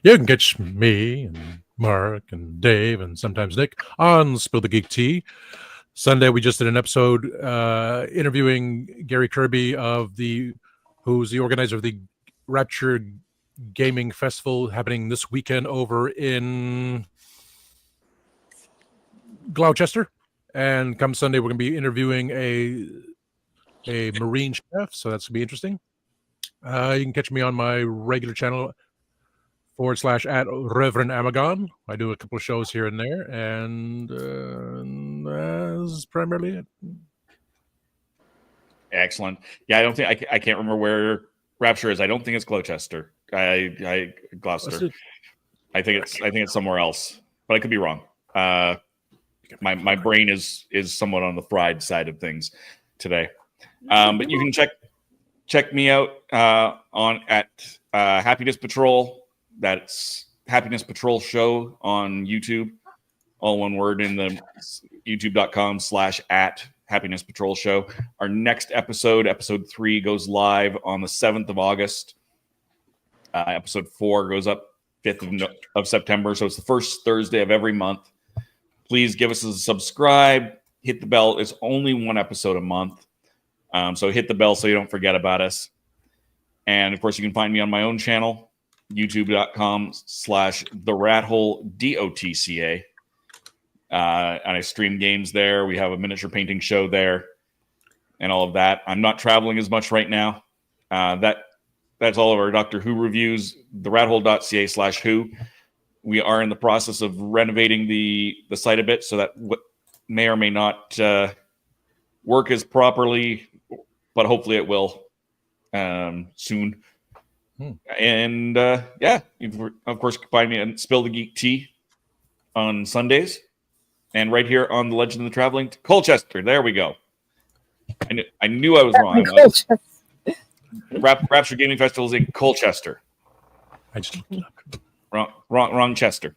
can catch me and Mark and Dave and sometimes Nick on Spill the Geek Tea. Sunday, we just did an episode interviewing Gary Kirby who's the organizer of the Rapture Gaming Festival happening this weekend over in Gloucester. And come Sunday, we're going to be interviewing a marine chef, so that's going to be interesting. You can catch me on my regular channel / at Reverend Amagon. I do a couple of shows here and there, and that's primarily it. Excellent. Yeah, I don't think I can't remember where Rapture is. I don't think it's Gloucester. Gloucester. I think it's somewhere else, but I could be wrong. My brain is somewhat on the fried side of things today. But you can check me out at Happiness Patrol. That's Happiness Patrol Show on YouTube. All one word in the youtube.com/@ Happiness Patrol Show. Our next episode 3, goes live on the 7th of August. Episode 4 goes up 5th of September. So it's the first Thursday of every month. Please give us a subscribe. Hit the bell. It's only one episode a month. So hit the bell so you don't forget about us. And of course, you can find me on my own channel, youtube.com/TheRatHole, DOTCA. And I stream games there. We have a miniature painting show there and all of that. I'm not traveling as much right now. That's all of our Doctor Who reviews, therathole.ca/who. We are in the process of renovating the site a bit so that what may or may not work as properly, but hopefully it will soon. And you of course can find me at Spill the Geek Tea on Sundays, and right here on the Legend of the Traveling Colchester. There we go. I knew I was wrong. Rapture Gaming Festival is in Colchester. I just looked it up. Wrong Chester.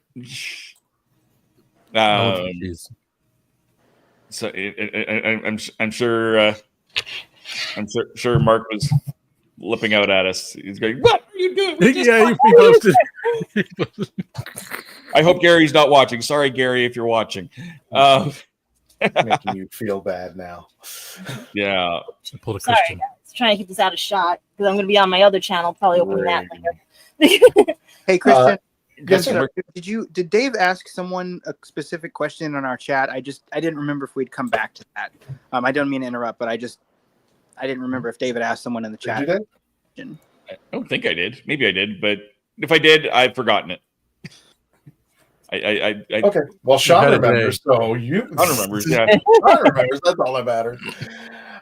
So I'm sure Mark was lipping out at us. He's going, "What are you doing?" Yeah, he posted. I hope Gary's not watching. Sorry, Gary, if you're watching. Making you feel bad now. Yeah. Sorry, guys. Trying to keep this out of shot because I'm going to be on my other channel. Probably open that later. Hey, Christian. Yes, Did Dave ask someone a specific question on our chat? I didn't remember if we'd come back to that. I don't mean to interrupt, but I didn't remember if David asked someone in the chat. Did I don't think I did. Maybe I did, but if I did, I've forgotten it. Okay. Well, Sean remembers, so you. Sean remembers. Yeah. Sean remembers. That's all that matters.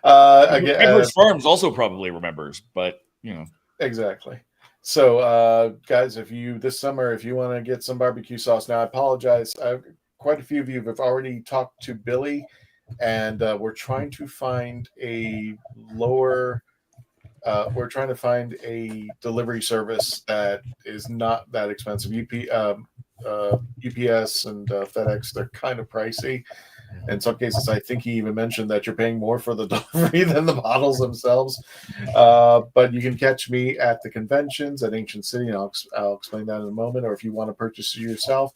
Edwards Farms also probably remembers, but you know. Exactly. So, guys, this summer, if you want to get some barbecue sauce, now I apologize. Quite a few of you have already talked to Billy, and we're trying to find a delivery service that is not that expensive. UPS and FedEx, they're kind of pricey. In some cases, I think he even mentioned that you're paying more for the delivery than the bottles themselves. But you can catch me at the conventions at Ancient City, and I'll explain that in a moment. Or if you want to purchase it yourself,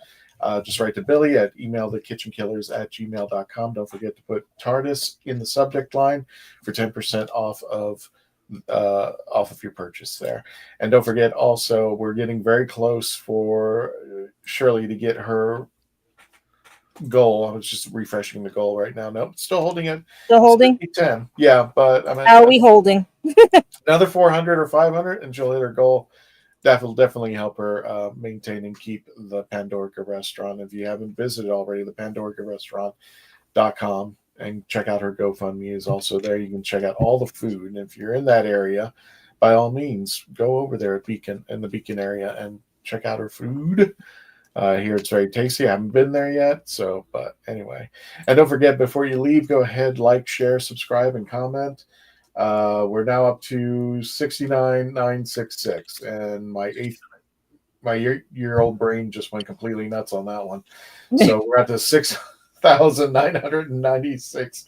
just write to Billy at emailthekitchenkillers@gmail.com. Don't forget to put TARDIS in the subject line for 10% off of your purchase there. And don't forget also, we're getting very close for Shirley to get her goal. I was just refreshing the goal right now. Nope, still holding it. Still holding? 10. Yeah, but I mean, how are we holding? Another 400 or 500 and she'll hit her goal. That will definitely help her maintain and keep the Pandorica restaurant. If you haven't visited already, the PandoricaRestaurant.com, and check out her GoFundMe is also there. You can check out all the food. And if you're in that area, by all means, go over there at Beacon, in the Beacon area, and check out her food. Here it's very tasty. I haven't been there yet, but anyway. And don't forget, before you leave, go ahead, like, share, subscribe, and comment. We're now up to 69,966, and my year-old brain just went completely nuts on that one. So we're at the 6,996.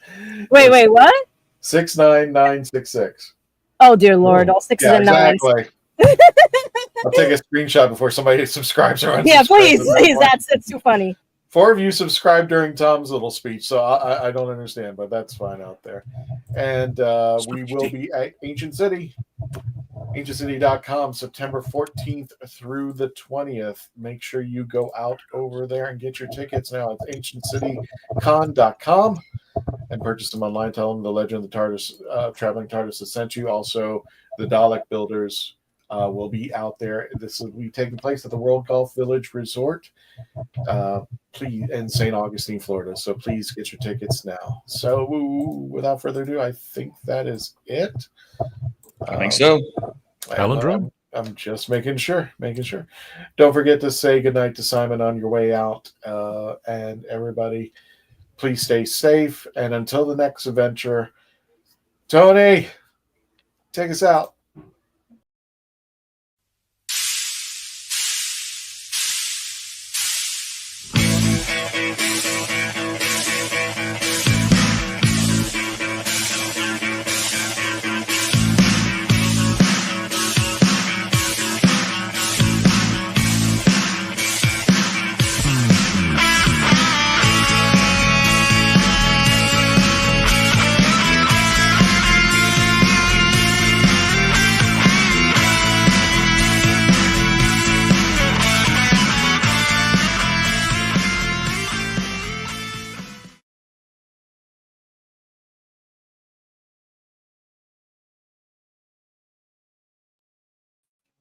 Wait, what? 69966. Oh dear Lord! All sixes and nines. Exactly. I'll take a screenshot before somebody subscribes or unsubscribes. Yeah, please. That's too funny. 4 of you subscribed during Tom's little speech, so I don't understand, but that's fine out there. And we will be at Ancient City, ancientcity.com, September 14th through the 20th. Make sure you go out over there and get your tickets now. It's ancientcitycon.com and purchase them online. Tell them the Legend of the TARDIS, Traveling TARDIS has sent you. Also, the Dalek Builders will be out there. This will be taking place at the World Golf Village Resort, please, in St. Augustine, Florida. So please get your tickets now. So without further ado, I think that is it. I think so. Palindrome. I'm just making sure. Don't forget to say goodnight to Simon on your way out. And everybody, please stay safe. And until the next adventure, Tony, take us out.